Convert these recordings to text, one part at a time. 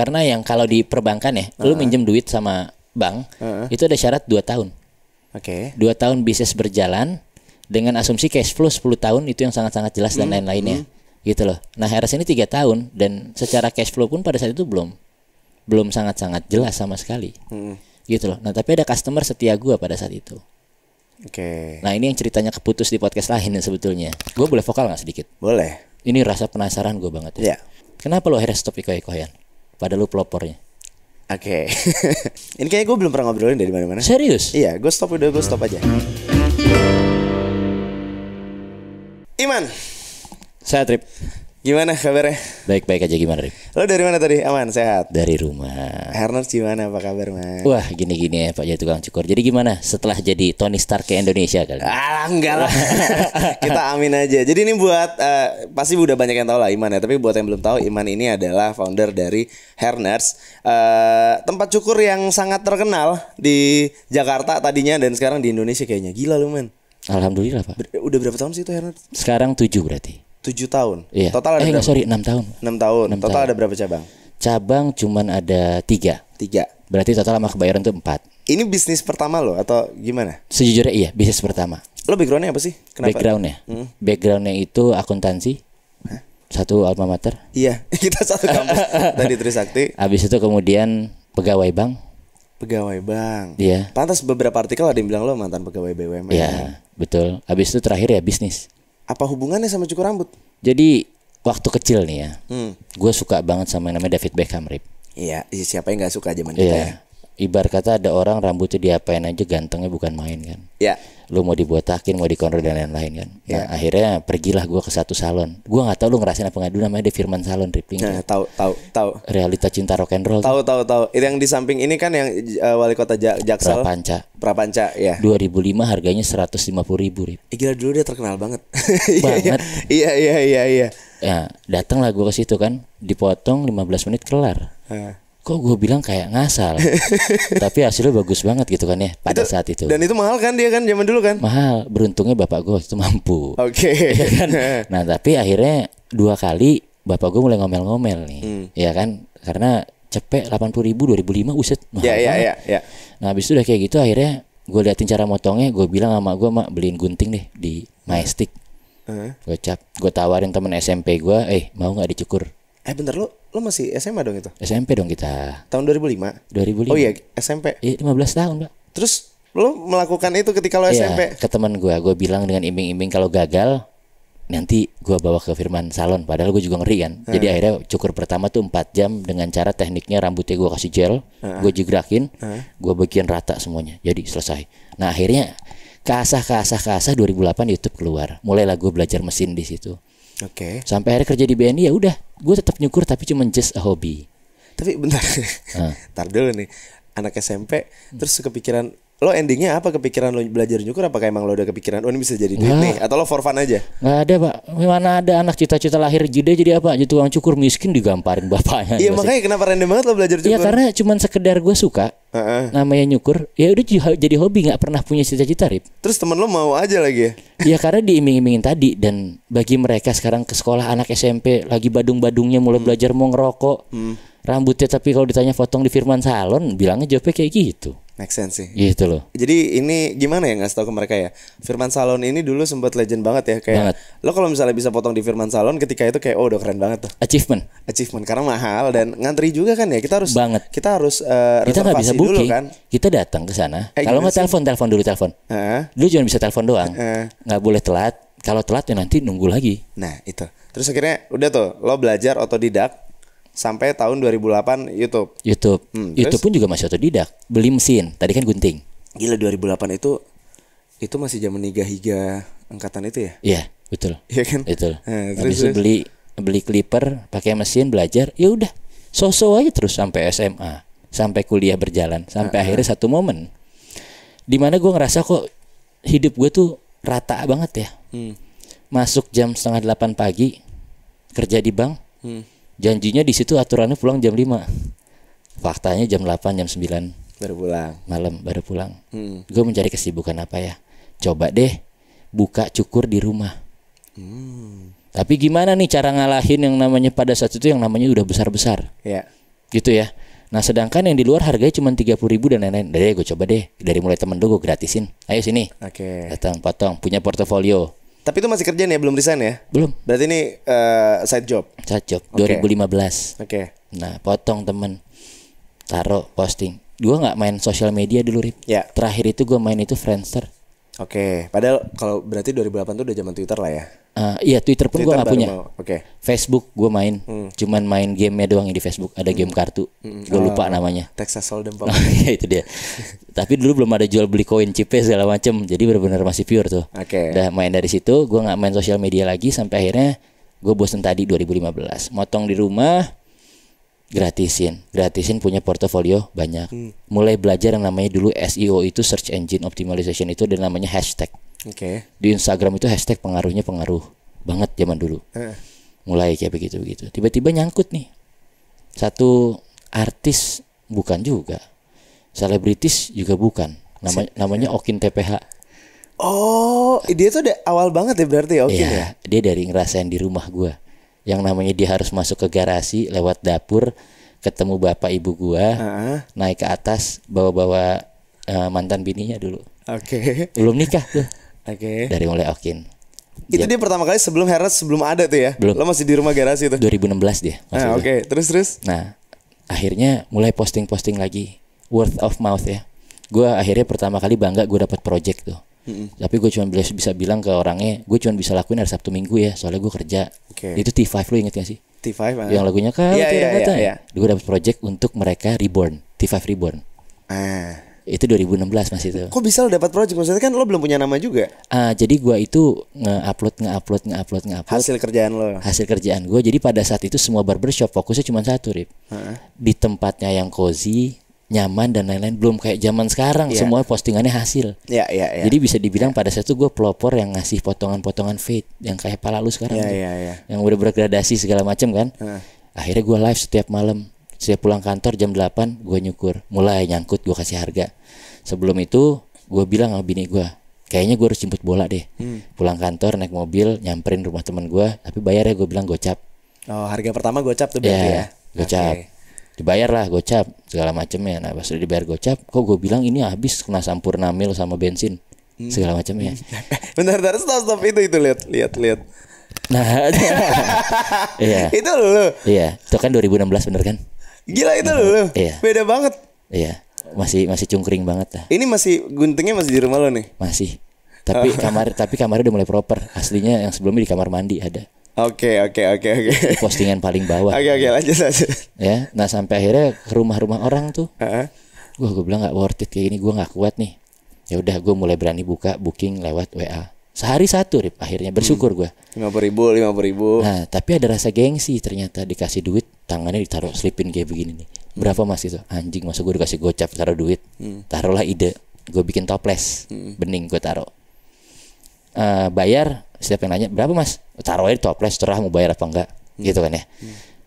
Karena yang kalau di perbankan ya, lu minjem duit sama bank, itu ada syarat 2 tahun. Oke. 2 tahun bisnis berjalan dengan asumsi cash flow 10 tahun itu yang sangat-sangat jelas dan lain-lainnya. Gitu loh. Nah, HRS ini 3 tahun dan secara cash flow pun pada saat itu belum sangat-sangat jelas sama sekali. Gitu loh. Nah, tapi ada customer setia gua pada saat itu. Oke. Nah, ini yang ceritanya keputus di podcast lain sebetulnya. Gue boleh vokal gak sedikit? Boleh. Ini rasa penasaran gue banget ya. Kenapa lo akhirnya stop iko-ikoyan? Padahal lo pelopornya. Oke. Ini kayaknya gue belum pernah ngobrolin dari mana-mana. Serius? Iya, gue stop aja. Iman, Saya Trip. gimana kabarnya? Baik-baik aja, gimana Rip? Lo dari mana tadi? Aman, sehat? Dari rumah. Herners gimana, apa kabar, Man? Wah, gini-gini ya Pak jadi tukang cukur. Jadi gimana setelah jadi Tony Stark ke Indonesia kali? Enggak lah. Kita amin aja. Jadi ini buat pasti udah banyak yang tahu lah Iman ya. Tapi buat yang belum tahu, Iman ini adalah founder dari Herners, tempat cukur yang sangat terkenal di Jakarta tadinya dan sekarang di Indonesia kayaknya. Gila lu, Man. Alhamdulillah Pak. Udah berapa tahun sih itu Herners? Sekarang 7 berarti. 7 tahun. Iya. Total ada berapa? 6 tahun. 6 tahun. 6 Total tahun. ada berapa cabang? Cabang cuman ada 3. 3. Berarti total sama kebayaran tuh 4. Ini bisnis pertama lo atau gimana? Sejujurnya iya, bisnis pertama. Lo backgroundnya apa sih? Kenapa? Backgroundnya itu akuntansi. Satu alma mater. Iya, kita satu kampus tadi Trisakti. Habis itu kemudian pegawai bank. Pegawai bank. Iya. Pantas beberapa artikel ada yang bilang lo mantan pegawai BUMN. Iya, betul. Habis itu terakhir ya bisnis. Apa hubungannya sama cukur rambut? Jadi waktu kecil nih ya, gue suka banget sama yang namanya David Beckham, Rip. Iya, siapa yang nggak suka zaman kita ya? Iya. Ibarat kata ada orang rambutnya diapain aja gantengnya bukan main kan. Iya. Lu mau dibotakin, mau dikonro dan lain-lain kan. Nah, akhirnya pergilah gue ke satu salon. Gue nggak tahu lu ngerasain apa nggak, dulu namanya The Firman Salon, Rip. Nah, tahu. Realita cinta rock and roll. Tahu. Itu yang di samping ini kan yang wali kota Jaksel. Prapanca, ya. 2005 harganya 150.000, Rip. Gila, dulu dia terkenal banget. Banget. Iya. Ya, datanglah gue ke situ kan, dipotong 15 menit kelar. Kok gue bilang kayak ngasal. Tapi hasilnya bagus banget gitu kan ya pada saat itu. Dan itu mahal kan dia kan zaman dulu kan? Mahal. Beruntungnya bapak gue itu mampu. Oke. Ya kan? Nah tapi akhirnya 2 kali bapak gue mulai ngomel-ngomel nih. Ya kan, karena cepet 80.000 2005 uset mahal banget. Iya. Nah habis itu udah kayak gitu akhirnya gue liatin cara motongnya. Gue bilang sama gue, mak beliin gunting deh di Majestic. Gue tawarin temen SMP gue, mau gak dicukur? Bentar, lo masih SMA dong itu? SMP dong kita. Tahun 2005? 2005. Oh iya, SMP. Iya, 15 tahun, Pak. Terus lo melakukan itu ketika lo SMP? Ke teman gue bilang dengan iming-iming kalau gagal nanti gue bawa ke Firman Salon. Padahal gue juga ngeri kan. Jadi akhirnya cukur pertama tuh 4 jam dengan cara tekniknya rambutnya gue kasih gel, gue jigrakin, gue bagian rata semuanya. Jadi selesai. Nah akhirnya keasah 2008 YouTube keluar. Mulailah gue belajar mesin di situ. Oke. Sampai akhirnya kerja di BNI ya udah, gue tetap nyukur tapi cuma just a hobby. Tapi bentar, tar dulu nih, anak SMP terus kepikiran, lo endingnya apa kepikiran lo belajar nyukur? Apakah emang lo udah kepikiran, ini bisa jadi duit nih? Atau lo for fun aja? Nggak ada Pak, mana ada anak cita-cita lahir jadi apa? Jadi tukang cukur miskin digamparin bapaknya. Iya makanya kenapa random banget lo belajar cukur? Iya karena cuma sekedar gue suka, namanya nyukur, ya udah jadi hobi, nggak pernah punya cita-cita, Rip. Terus temen lo mau aja lagi ya? Iya karena diiming-imingin tadi, dan bagi mereka sekarang ke sekolah anak SMP lagi badung-badungnya mulai belajar mau ngerokok, rambutnya tapi kalau ditanya potong di Firman Salon bilangnya jawabnya kayak gitu. Make sense sih. Gitu loh. Jadi ini gimana ya ngasih tau ke mereka ya, Firman Salon ini dulu sempat legend banget ya, kayak banget. Lo kalau misalnya bisa potong di Firman Salon ketika itu kayak udah keren banget tuh. Achievement karena mahal dan ngantri juga kan ya, kita harus kita nggak bisa booking dulu kan. Kita datang ke sana. Kalau nggak telepon dulu. Dulu cuma bisa telepon doang. Nggak boleh telat. Kalau telat ya nanti nunggu lagi. Nah itu. Terus akhirnya udah tuh lo belajar otodidak sampai tahun 2008 YouTube. YouTube pun juga masih otodidak. Beli mesin. Tadi kan gunting. Gila 2008 itu masih zaman higa angkatan itu ya? Iya betul. Iya kan? Betul. Habis itu beli clipper, pakai mesin, belajar. Ya udah. So-so aja terus sampai SMA, sampai kuliah berjalan, sampai akhirnya satu momen dimana gue ngerasa kok hidup gue tuh rata banget ya. Masuk jam 7:30 pagi, kerja di bank. Janjinya di situ aturannya pulang jam 5. Faktanya jam 8, jam 9 baru pulang. Malam baru pulang. Gue mencari kesibukan apa ya? Coba deh buka cukur di rumah. Tapi gimana nih cara ngalahin yang namanya pada saat itu yang namanya udah besar-besar? Iya. gitu ya. Nah sedangkan yang di luar harganya cuma 30.000 dan lain-lain. Dari gue coba deh, dari mulai temen gue gratisin. Ayo sini, datang potong, punya portofolio. Tapi itu masih kerjaan ya, belum resign ya? Belum. Berarti ini side job. Side job 2015. Nah potong temen, taruh posting. Gue nggak main sosial media dulu Rip. Ya. Terakhir itu gue main itu Friendster. Padahal kalau berarti 2008 tuh udah zaman Twitter lah ya. Iya Twitter pun gue nggak punya. Facebook gue main, cuman main gamenya doang yang di Facebook. Ada game kartu, gue lupa namanya. Texas Hold'em. Ya itu dia. Tapi dulu belum ada jual beli koin chipnya segala macem. Jadi benar-benar masih pure tuh. Udah main dari situ, gue nggak main sosial media lagi sampai akhirnya gue bosen tadi 2015. Motong di rumah, gratisin punya portofolio banyak. Mulai belajar yang namanya dulu SEO itu search engine optimization itu dan namanya hashtag. Di Instagram itu hashtag pengaruh banget zaman dulu. Mulai kayak begitu. Tiba-tiba nyangkut nih. Satu artis bukan juga. Selebritis juga bukan. Namanya Okin TPH. Oh, dia tuh udah awal banget ya berarti ya Okin ya? Dia dari ngerasain di rumah gua. Yang namanya dia harus masuk ke garasi lewat dapur, ketemu bapak ibu gua, naik ke atas bawa mantan bininya dulu. Belum nikah tuh. Dari mulai Okin. Itu dia pertama kali sebelum Hernes sebelum ada tuh ya? Belum. Lo masih di rumah garasi tuh? 2016 dia. Terus? Nah, akhirnya mulai posting lagi, word of mouth ya. Gua akhirnya pertama kali bangga gue dapat project tuh. Tapi gue cuma bisa bilang ke orangnya, gue cuma bisa lakuin hari Sabtu Minggu ya, soalnya gue kerja. Itu T5, lo inget gak sih? T5 yang lagunya kalau tidak kata. Gue dapat project untuk mereka Reborn, T5 Reborn. Itu 2016 masih itu. Kok bisa lo dapat project? Maksudnya kan lo belum punya nama juga. Jadi gue itu nge-upload. Hasil kerjaan lo. Hasil kerjaan gue. Jadi pada saat itu semua barbershop fokusnya cuma satu, Rip. Di tempatnya yang cozy, nyaman dan lain-lain. Belum kayak zaman sekarang semua postingannya hasil. Jadi bisa dibilang pada saat itu gue pelopor yang ngasih potongan-potongan fade yang kayak pala lu sekarang. Yang udah bergradasi segala macam kan. Akhirnya gue live setiap malam. Saya pulang kantor jam 8 gue nyukur. Mulai nyangkut gue kasih harga. Sebelum itu gue bilang sama bini gue, kayaknya gue harus jemput bola deh. Pulang kantor naik mobil nyamperin rumah teman gue, tapi bayarnya gue bilang gocap. Harga pertama gocap tuh berarti ya? Gocap. Dibayar lah gocap segala macamnya. Nah pas udah dibayar gocap, kok gue bilang ini habis kena sampurna mil sama bensin segala macamnya. Bentar stop itu lihat. Nah iya. Itu lo. Iya, itu kan 2016 bener kan? Gila itu lo. Iya. Beda banget. Iya. Masih cungkring banget lah. Ini masih guntingnya masih di rumah lo nih? Masih. Tapi kamarnya udah mulai proper. Aslinya yang sebelumnya di kamar mandi ada. Oke. Postingan paling bawah. Oke, lanjut. Ya, nah sampai akhirnya ke rumah-rumah orang tuh. Gue bilang nggak worth it kayak gini, gue nggak kuat nih. Ya udah, gue mulai berani booking lewat WA. Sehari satu, Rip. Akhirnya bersyukur gue. 50.000. Nah, tapi ada rasa gengsi ternyata dikasih duit, tangannya ditaruh selipin kayak begini nih. Berapa mas itu? Anjing, masa gue dikasih gocap taruh duit. Taruhlah ide, gue bikin toples bening gue taruh. Bayar, setiap yang nanya berapa mas, taruh aja toples, terah mau bayar apa enggak, gitu kan ya.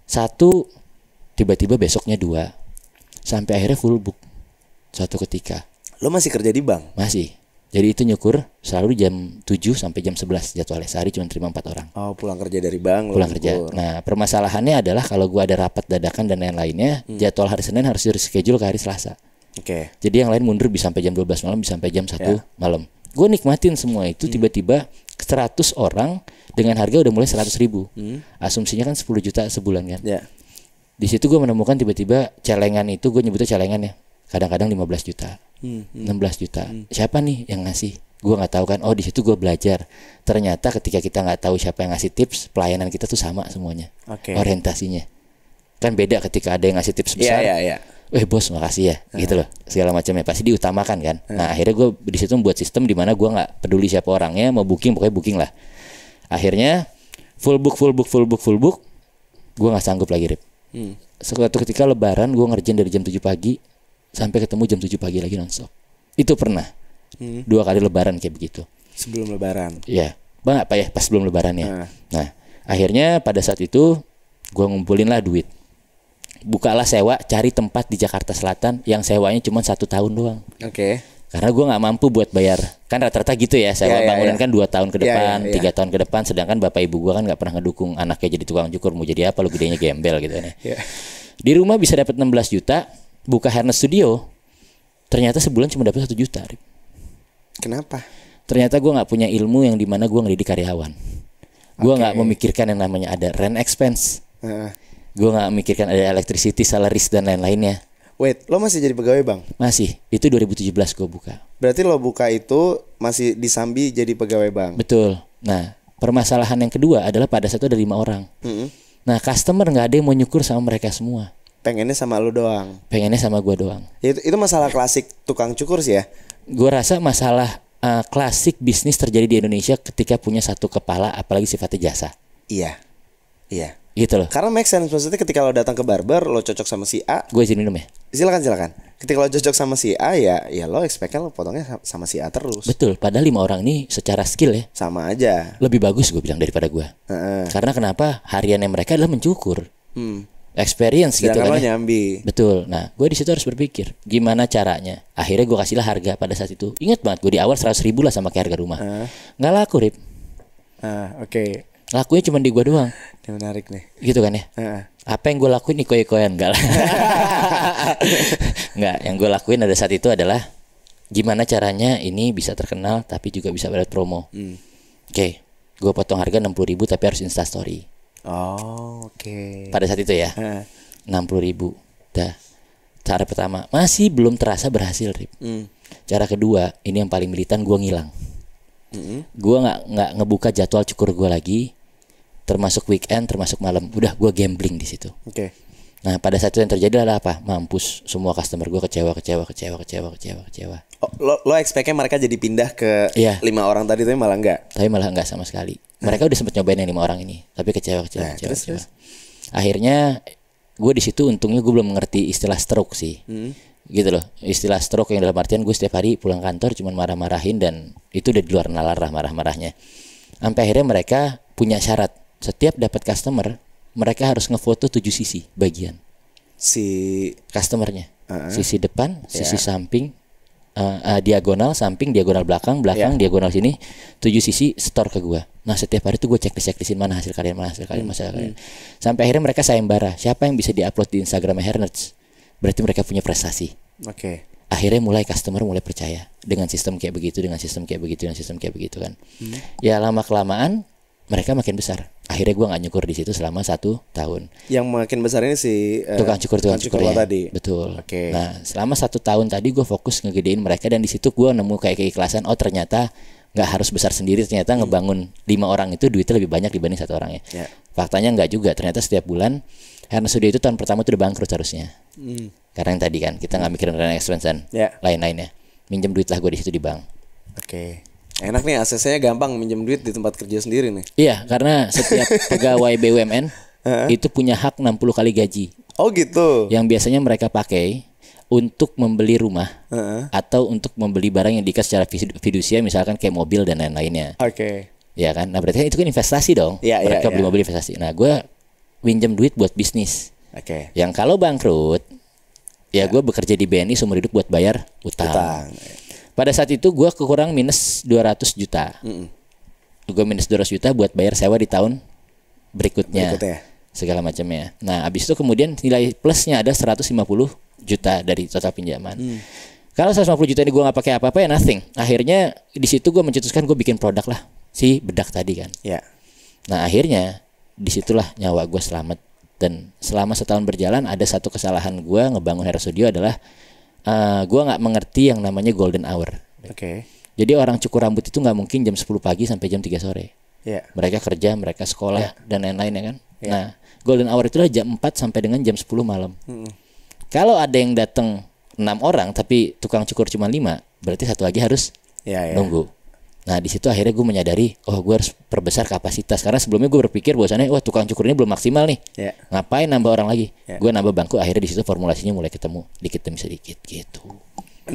Satu, tiba-tiba besoknya 2, sampai akhirnya full book. Suatu ketika lo masih kerja di bank? Masih. Jadi itu nyukur selalu jam 7 sampai jam 11 jadwalnya. Sehari cuma terima 4 orang. Pulang kerja dari bank. Pulang kerja. Nah permasalahannya adalah kalau gue ada rapat dadakan dan lain-lainnya, jadwal hari Senin harus di-reschedule ke hari Selasa. Jadi yang lain mundur bisa sampai jam 12 malam, bisa sampai jam 1 malam. Gue nikmatin semua itu. Tiba-tiba 100 orang dengan harga udah mulai 100.000. Asumsinya kan 10 juta sebulan kan. Di situ gue menemukan tiba-tiba celengan itu, gue nyebutnya celengan ya. Kadang-kadang 15 juta, 16 juta. Siapa nih yang ngasih? Gue nggak tahu kan. Oh di situ gue belajar. Ternyata ketika kita nggak tahu siapa yang ngasih tips, pelayanan kita tuh sama semuanya. Orientasinya kan beda ketika ada yang ngasih tips besar. Bos makasih ya, gitu loh. Segala macamnya pasti diutamakan kan. Nah akhirnya gue di situ membuat sistem di mana gue nggak peduli siapa orangnya, mau booking pokoknya booking lah. Akhirnya full book. Gue nggak sanggup lagi, Rip. Suatu ketika Lebaran gue ngerjain dari jam 7 pagi sampai ketemu jam 7 pagi lagi nonstop. Itu pernah 2 kali Lebaran kayak begitu. Sebelum Lebaran? Iya, bang apa ya, pas sebelum Lebaran ya. Nah akhirnya pada saat itu gue ngumpulin lah duit, bukalah sewa, cari tempat di Jakarta Selatan yang sewanya cuma 1 tahun doang. Karena gue nggak mampu buat bayar. Kan rata-rata gitu ya. Sewa bangunan kan 2 tahun ke depan, 3 tahun ke depan. Sedangkan bapak ibu gue kan nggak pernah ngedukung anaknya jadi tukang cukur. Mau jadi apa? Lu gedenya gembel gitu kan ya. Di rumah bisa dapat 16 juta. Buka hairnet studio. Ternyata sebulan cuma dapat 1 juta. Kenapa? Ternyata gue nggak punya ilmu yang dimana gue ngedidik karyawan. Gue nggak memikirkan yang namanya ada rent expense. Gue nggak memikirkan ada electricity, salaries dan lain-lainnya. Wait, lo masih jadi pegawai bang? Masih. Itu 2017 gue buka. Berarti lo buka itu masih disambi jadi pegawai bank? Betul. Nah, permasalahan yang kedua adalah pada saat itu ada 5 orang. Nah, customer nggak ada yang mau nyukur sama mereka semua. Pengennya sama lo doang? Pengennya sama gue doang. Itu masalah klasik tukang cukur sih ya? Gue rasa masalah klasik bisnis terjadi di Indonesia ketika punya satu kepala, apalagi sifatnya jasa. Iya. Gitu loh. Karena make sense, maksudnya ketika lo datang ke barber, lo cocok sama si A. Gue izin minum ya. Silakan. Ketika lo cocok sama si A ya lo expect-nya lo potongnya sama si A terus. Betul. Padahal 5 orang ini secara skill ya sama aja. lebih bagus gue bilang daripada gue. Karena kenapa? Hariannya mereka adalah mencukur. Experience gitu kan. Lo nyambi. Betul. Nah, gue di situ harus berpikir gimana caranya. Akhirnya gue kasihlah harga pada saat itu. Ingat banget gue di awal 100 ribu lah sama kayak harga rumah. Nggak laku, Rip. Oke. Lakunya cuma di gue doang. Ini menarik nih. Gitu kan ya. Apa yang gue lakuin ikoy-ikoyan? Enggak lah. Enggak. Yang gue lakuin pada saat itu adalah gimana caranya ini bisa terkenal tapi juga bisa dapat promo. Oke. Gue potong harga 60 ribu tapi harus instastory. Oke. Pada saat itu ya 60 ribu. Dah. Cara pertama masih belum terasa berhasil, Rip. Cara kedua ini yang paling militan, gue ngilang. Gue nggak ngebuka jadwal cukur gue lagi, termasuk weekend, termasuk malam. Udah gue gambling di situ. Nah pada saat itu yang terjadi adalah apa? Mampus, semua customer gue kecewa. Lo expect-nya mereka jadi pindah ke 5 orang tadi, tapi malah enggak. Tapi malah enggak sama sekali. Mereka udah sempet nyobain yang 5 orang ini, tapi kecewa. Terus. Akhirnya gue di situ untungnya gue belum mengerti istilah stroke sih. Gitu loh, istilah stroke yang dalam artian gue setiap hari pulang kantor cuman marah-marahin dan itu udah di luar nalar marah-marahnya. Sampai akhirnya mereka punya syarat, setiap dapat customer mereka harus ngefoto 7 sisi bagian si customernya. Sisi depan, sisi samping, diagonal samping, diagonal belakang, diagonal sini, 7 sisi store ke gue. Nah setiap hari tuh gue checklist mana hasil kalian. Sampai akhirnya mereka sayembara siapa yang bisa diupload di Instagram Hairnuts. Berarti mereka punya prestasi. Akhirnya customer mulai percaya dengan sistem kayak begitu, dengan sistem kayak begitu kan. Ya lama kelamaan mereka makin besar. Akhirnya gue nggak nyukur di situ selama 1 tahun. Yang makin besar ini si tukang cukur tadi. Betul. Nah selama 1 tahun tadi gue fokus ngegedein mereka dan di situ gue nemu kayak keikhlasan. Oh ternyata nggak harus besar sendiri. Ternyata ngebangun 5 orang itu duitnya lebih banyak dibanding 1 orang ya. Faktanya nggak juga. Ternyata setiap bulan Hairnet Studio itu tahun pertama itu udah bangkrut harusnya. Karena yang tadi kan kita nggak mikirin rent expense dan lain-lainnya. Minjem duit lah gue di situ di bank. Enak nih, aksesnya gampang minjem duit di tempat kerja sendiri nih. Iya, karena setiap pegawai BUMN itu punya hak 60 kali gaji. Oh gitu. Yang biasanya mereka pakai untuk membeli rumah atau untuk membeli barang yang diikat secara fidusia, misalkan kayak mobil dan lain-lainnya. Ya kan, nah berarti kan itu kan investasi dong. Mereka beli mobil investasi. Nah gue pinjam duit buat bisnis. Yang kalau bangkrut, ya gue bekerja di BNI seumur hidup buat bayar utang. Pada saat itu gue kekurang minus 200 juta. Gue minus 200 juta buat bayar sewa di tahun berikutnya. Segala macamnya. Nah abis itu kemudian nilai plusnya ada 150 juta dari total pinjaman. Kalau 150 juta ini gue nggak pakai apa-apa ya nothing. Akhirnya di situ gue mencetuskan gue bikin produk lah, si bedak tadi kan. Nah akhirnya disitulah nyawa gue selamat. Dan selama setahun berjalan ada satu kesalahan gue ngebangun Hairnet Studio adalah gue nggak mengerti yang namanya golden hour. Jadi orang cukur rambut itu nggak mungkin jam 10 pagi sampai jam 3 sore. Mereka kerja, mereka sekolah dan lain-lain ya kan. Nah golden hour itulah jam 4 sampai dengan jam 10 malam. Kalau ada yang datang 6 orang tapi tukang cukur cuma 5, berarti satu lagi harus nunggu. Nah di situ akhirnya gue menyadari, oh gue harus perbesar kapasitas. Karena sebelumnya gue berpikir bahwasannya, wah tukang cukur ini belum maksimal nih. Ngapain nambah orang lagi? Gue nambah bangku. Akhirnya di situ formulasinya mulai ketemu dikit demi sedikit gitu.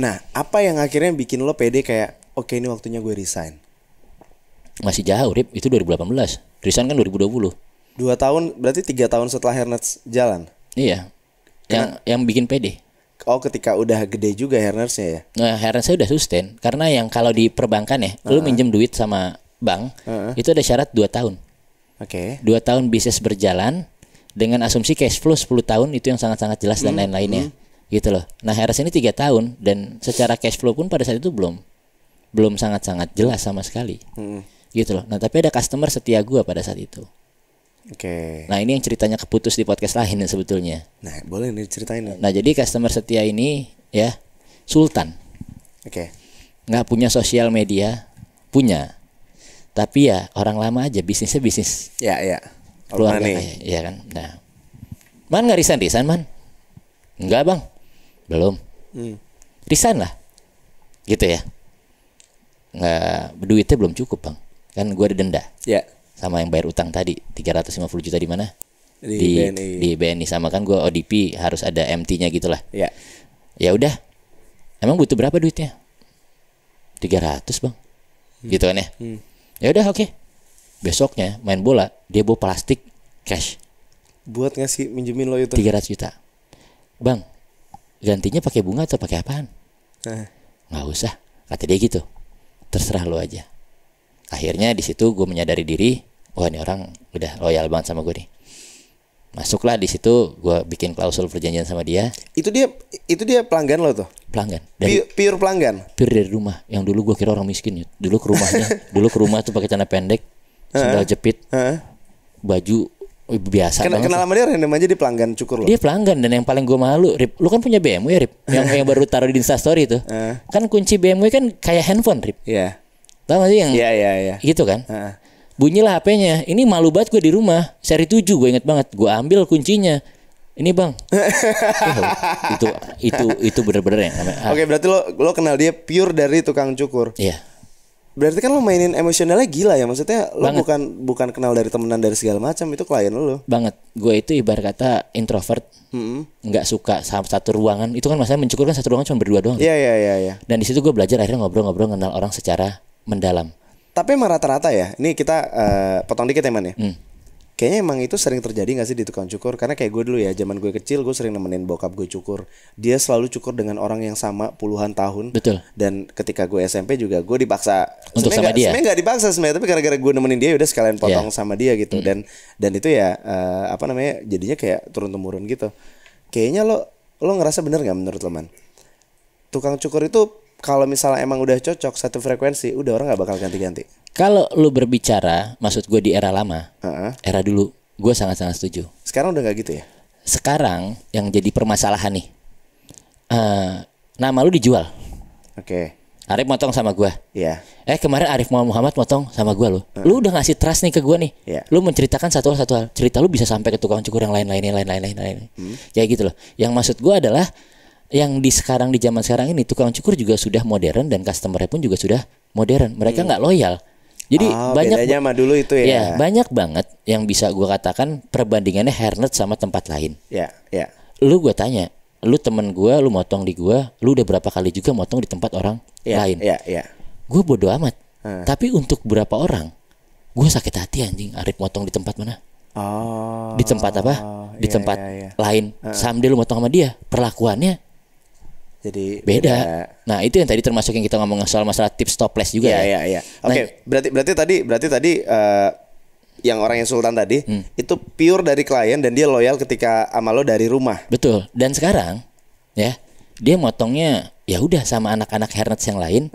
Nah apa yang akhirnya bikin lo pede kayak, oke ini waktunya gue resign? Masih jauh, Rip. Itu 2018. Resign kan 2020. 2 tahun, berarti 3 tahun setelah Hairnet jalan? Iya. Yang bikin pede. ketika udah gede juga Herners-nya ya. Nah, Herners saya udah sustain karena yang kalau di perbankan ya, lu minjem duit sama bank, itu ada syarat 2 tahun. Oke. 2 tahun bisnis berjalan dengan asumsi cash flow 10 tahun itu yang sangat-sangat jelas dan lain-lainnya. Gitu loh. Nah, Herners ini 3 tahun dan secara cash flow pun pada saat itu belum sangat-sangat jelas sama sekali. Gitu loh. Nah, tapi ada customer setia gua pada saat itu. Oke. Nah, ini yang ceritanya keputus di podcast lain sebetulnya. Nah, boleh nih ceritain. Nah, jadi customer setia ini ya Sultan. Oke. Nggak punya sosial media, punya. Tapi ya orang lama aja, bisnisnya bisnis Ya. keluarga nih. kaya, ya kan. Nah, Man nggak resign Man? Enggak bang, belum. Resign lah, gitu ya. Nggak, duitnya belum cukup bang. Kan gue ada denda. Ya. Sama yang bayar utang tadi 350 juta di mana? Di BNI. Di BNI. Sama kan gue ODP harus ada MT-nya gitulah. Ya. Ya udah. Emang butuh berapa duitnya? 300 bang. Gitu kan ya. Ya udah oke. Besoknya main bola dia bawa plastik cash Buat ngasih minjemin lo itu. 300 juta. Bang, gantinya pakai bunga atau pakai apaan? Nggak usah, kata dia gitu. Terserah lo aja. Akhirnya di situ gue menyadari diri, wah ini orang udah loyal banget sama gue nih. Masuklah di situ, gue bikin klausul perjanjian sama dia. Itu dia pelanggan lo tuh. Pelanggan. Pure pelanggan. Pure dari rumah. Yang dulu gue kira orang miskin. Dulu ke rumah tuh pakai celana pendek, sandal jepit, baju biasa banget. Kenal sama dia random aja di pelanggan cukur lo. Dia pelanggan dan yang paling gue malu, Rip, lu kan punya BMW ya, Rip, yang baru taruh di Instastory itu. Kan kunci BMW kan kayak handphone, Rip. Iya. Tahu gak sih yang gitu kan? Bunyilah HP-nya. Ini malu banget gue di rumah. Seri 7 gue inget banget. Gue ambil kuncinya. Ini bang. itu bener-bener ya. Oke, berarti lo kenal dia pure dari tukang cukur. Iya. Berarti kan lo mainin emosionalnya gila ya. Maksudnya lo bukan kenal dari temenan dari segala macam. Itu klien lo. Banget. Gue itu ibarat kata introvert. Nggak suka sama satu ruangan. Itu kan maksudnya mencukur kan satu ruangan cuma berdua doang. Iya. Dan di situ gue belajar akhirnya ngobrol-ngobrol kenal orang secara mendalam. Tapi emang rata-rata ya. Ini kita potong dikit ya man ya. Kayaknya emang itu sering terjadi gak sih di tukang cukur? Karena kayak gue dulu ya, zaman gue kecil gue sering nemenin bokap gue cukur. Dia selalu cukur dengan orang yang sama puluhan tahun. Betul. Dan ketika gue SMP juga gue dipaksa untuk sama dia. Sebenarnya gak dipaksa sebenarnya, tapi gara-gara gue nemenin dia udah sekalian potong sama dia gitu. Dan itu ya jadinya kayak turun-temurun gitu. Kayaknya lo ngerasa bener gak menurut lo man? Tukang cukur itu kalau misalnya emang udah cocok satu frekuensi, udah orang gak bakal ganti-ganti. Kalau lu berbicara, maksud gue di era lama, era dulu, gue sangat-sangat setuju. Sekarang udah gak gitu ya? Sekarang yang jadi permasalahan nih, nama lu dijual. Oke. Arif motong sama gue. Iya. Kemarin Arif Muhammad motong sama gue lo. Lu udah ngasih trust nih ke gue nih. Iya. Lu menceritakan satu hal. Cerita lu bisa sampai ke tukang cukur yang lain. Kayak gitu loh. Yang maksud gue adalah yang di zaman sekarang ini tukang cukur juga sudah modern dan customer-nya pun juga sudah modern. Mereka nggak loyal. Jadi banyak bedanya sama dulu itu ya. Ya, banyak banget yang bisa gue katakan perbandingannya Herners sama tempat lain. Ya. Lu gue tanya, lu temen gue, lu motong di gue, lu udah berapa kali juga motong di tempat orang lain? Iya. Gue bodo amat. Tapi untuk beberapa orang, gue sakit hati anjing. Arif motong di tempat mana? Di tempat apa? Di tempat lain. Sambil lu motong sama dia, perlakuannya jadi beda. Nah itu yang tadi termasuk yang kita ngomong soal masalah tips toples juga ya. Iya. Oke, berarti tadi yang orang yang Sultan tadi itu pure dari klien dan dia loyal ketika sama lo dari rumah. Betul. Dan sekarang ya dia motongnya ya udah sama anak-anak Herners yang lain,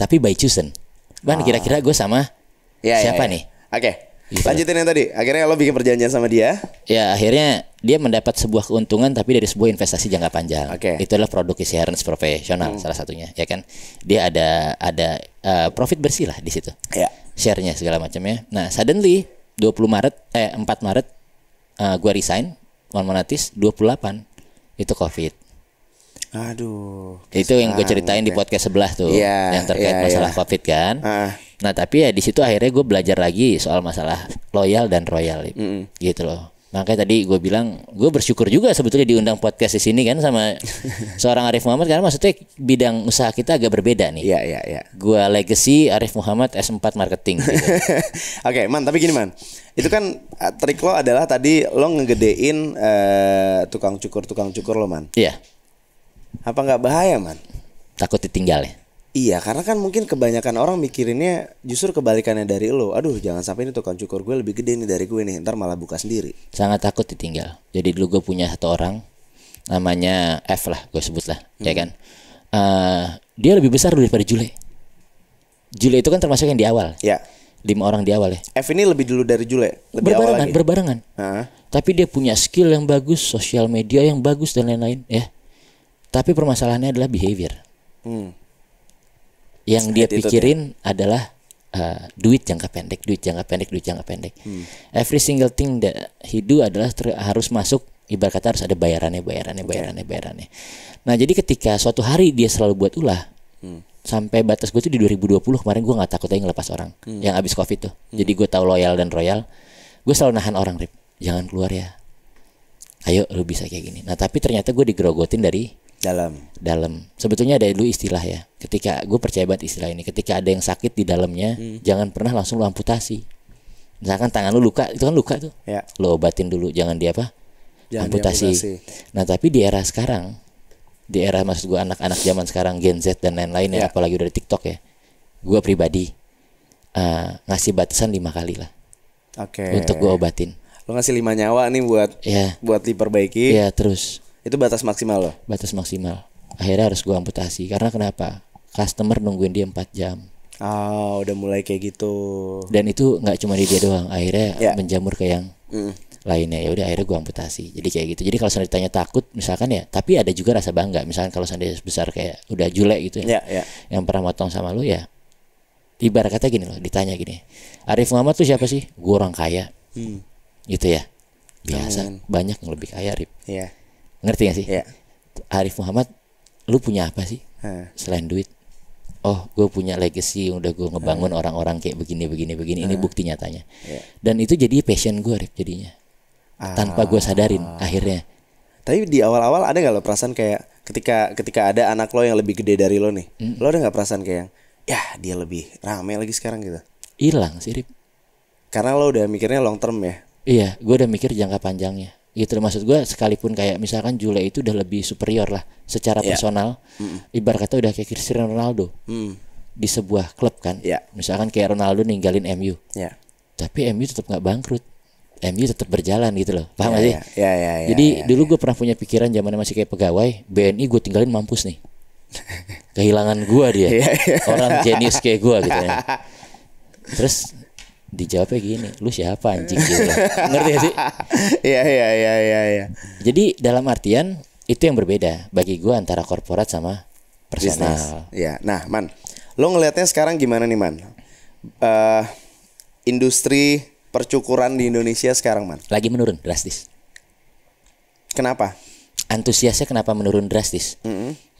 tapi by chosen. Ban kira-kira gue sama siapa nih? Oke. Gitu. Lanjutin yang tadi. Akhirnya lo bikin perjanjian sama dia. Ya akhirnya dia mendapat sebuah keuntungan tapi dari sebuah investasi jangka panjang. Itulah produk isi Herners profesional salah satunya, ya kan. Dia ada profit bersih lah di situ. Share-nya segala macamnya. Nah, suddenly 4 Maret gue resign, monotis 28 itu COVID. Aduh. Itu yang gue ceritain di podcast sebelah tuh, yang terkait masalah COVID kan. Nah tapi ya di situ akhirnya gue belajar lagi soal masalah loyal dan royal, gitu loh. Makanya tadi gue bilang gue bersyukur juga sebetulnya diundang podcast di sini kan sama seorang Arif Muhammad, karena maksudnya bidang usaha kita agak berbeda nih. Iya. Gue legacy Arif Muhammad S4 marketing. Gitu. Oke, man, tapi gini man, itu kan trik lo adalah tadi lo ngegedein tukang cukur lo man. Iya. Apa nggak bahaya, man? Takut ditinggal ya. Iya, karena kan mungkin kebanyakan orang mikirinnya justru kebalikannya dari lo. Aduh, jangan sampai ini tukang cukur gue lebih gede nih dari gue nih, ntar malah buka sendiri. Sangat takut ditinggal. Jadi dulu gue punya satu orang, namanya F lah, gue sebut lah, ya kan. Dia lebih besar daripada Jule. Jule itu kan termasuk yang di awal. Ya. 5 orang di awal ya. F ini lebih dulu dari Jule, lebih awal lagi. Berbarengan. Heeh. Tapi dia punya skill yang bagus, sosial media yang bagus dan lain-lain ya. Tapi permasalahannya adalah behavior. Yang dia pikirin adalah duit jangka pendek. Every single thing that he do adalah harus masuk, ibarat kata harus ada bayarannya. Nah jadi ketika suatu hari dia selalu buat ulah, sampai batas gue tuh di 2020 kemarin gue nggak takut lagi ngelepas orang yang abis COVID tuh. Jadi gue tahu loyal dan royal, gue selalu nahan orang, Rip, jangan keluar ya. Ayo lu bisa kayak gini. Nah tapi ternyata gue digerogotin dari dalam. Sebetulnya ada dulu istilah ya. Ketika gue percaya banget istilah ini. Ketika ada yang sakit di dalamnya, jangan pernah langsung lu amputasi. Misalkan tangan lu luka, itu kan luka tuh. Ya. Lu obatin dulu, jangan amputasi. Nah tapi di era sekarang, di era maksud gue anak-anak zaman sekarang, Gen Z dan lain-lain ya, apalagi dari TikTok ya. Gue pribadi ngasih batasan 5 kali lah. Untuk gue obatin. Lo ngasih 5 nyawa nih buat diperbaiki. Iya, terus. Itu batas maksimal loh. Batas maksimal. Akhirnya harus gue amputasi. Karena kenapa? Customer nungguin dia 4 jam. Udah mulai kayak gitu. Dan itu nggak cuma di dia doang. Akhirnya menjamur ke yang lainnya. Ya udah, akhirnya gue amputasi. Jadi kayak gitu. Jadi kalau seandainya ditanya takut, misalkan ya, tapi ada juga rasa bangga. Misalkan kalau seandainya besar kayak udah Jule gitu ya, yang pernah motong sama lu ya. Ibarat kata gini loh, ditanya gini, Arif Muhammad tuh siapa sih? Gue orang kaya. Gitu ya. Biasa. Banyak yang lebih kaya, Arif. Iya. Ngerti gak sih? Arif Muhammad, lu punya apa sih selain duit? Oh, gue punya legacy yang udah gue ngebangun orang-orang kayak begini. Ini bukti nyatanya. Dan itu jadi passion gue, Arif, jadinya. Tanpa gue sadarin akhirnya. Tapi di awal-awal ada gak lo perasaan kayak ketika ada anak lo yang lebih gede dari lo nih, lo ada gak perasaan kayak ya dia lebih rame lagi sekarang gitu? Hilang sih, Rip. Karena lo udah mikirnya long term ya. Iya, gue udah mikir jangka panjangnya. Gitu, maksud gue sekalipun kayak misalkan Jule itu udah lebih superior lah secara personal. Ibarat kata udah kayak Cristiano Ronaldo di sebuah klub kan. Misalkan kayak Ronaldo ninggalin MU. Tapi MU tetap nggak bangkrut. MU tetap berjalan gitu loh. Paham gak sih? Jadi dulu gue pernah punya pikiran zamannya masih kayak pegawai, BNI gue tinggalin mampus nih. Kehilangan gue dia. Orang jenius kayak gue gitu ya. Terus dijawabnya gini, lu siapa anjing gitu. Ngerti gak sih? Iya. Jadi dalam artian itu yang berbeda bagi gue antara korporat sama personal. Iya. Nah, Man, lo ngelihatnya sekarang gimana nih, Man? Industri percukuran di Indonesia sekarang, Man, lagi menurun drastis. Kenapa? Antusiasnya kenapa menurun drastis?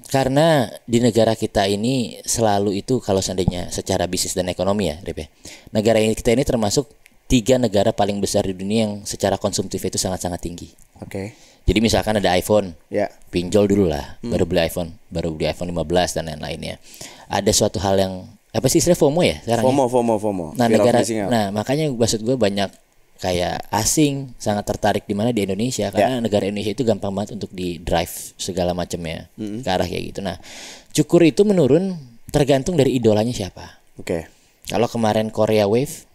Karena di negara kita ini selalu itu kalau seandainya secara bisnis dan ekonomi ya, Rip, negara kita ini termasuk 3 negara paling besar di dunia yang secara konsumtif itu sangat-sangat tinggi. Jadi misalkan ada iPhone, pinjol dulu lah, baru beli iPhone 15 dan lain-lainnya. Ada suatu hal yang apa sih istilah FOMO ya sekarang? FOMO. Nah, makanya maksud gue banyak kayak asing sangat tertarik di mana di Indonesia karena negara Indonesia itu gampang banget untuk di drive segala macamnya ke arah kayak gitu. Nah, cukur itu menurun tergantung dari idolanya siapa. Kalau kemarin Korea Wave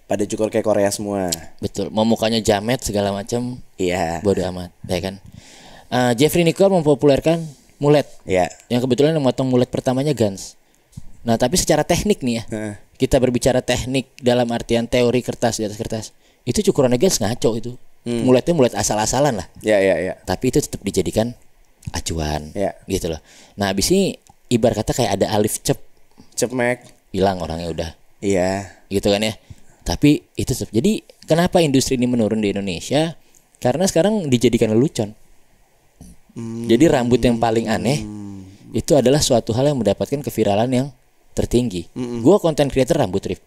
pada cukur kayak Korea semua. Betul, mau mukanya jamet segala macam. Bodo amat, ya kan. Jeffrey Nicole mempopulerkan mulet. Yang kebetulan yang motong mulet pertamanya Gans. Nah, tapi secara teknik nih ya. Kita berbicara teknik dalam artian teori kertas di atas kertas. Itu cukurannya Gans ngaco itu. Muletnya mulet asal-asalan lah. Tapi itu tetap dijadikan acuan. Gitu loh. Nah, abis ini ibarat kata kayak ada alif cepmek, hilang orangnya udah. Gitu kan ya. Tapi itu tetap. Jadi kenapa industri ini menurun di Indonesia? Karena sekarang dijadikan lelucon. Jadi rambut yang paling aneh itu adalah suatu hal yang mendapatkan keviralan yang tertinggi. Gue konten creator rambut, Rif.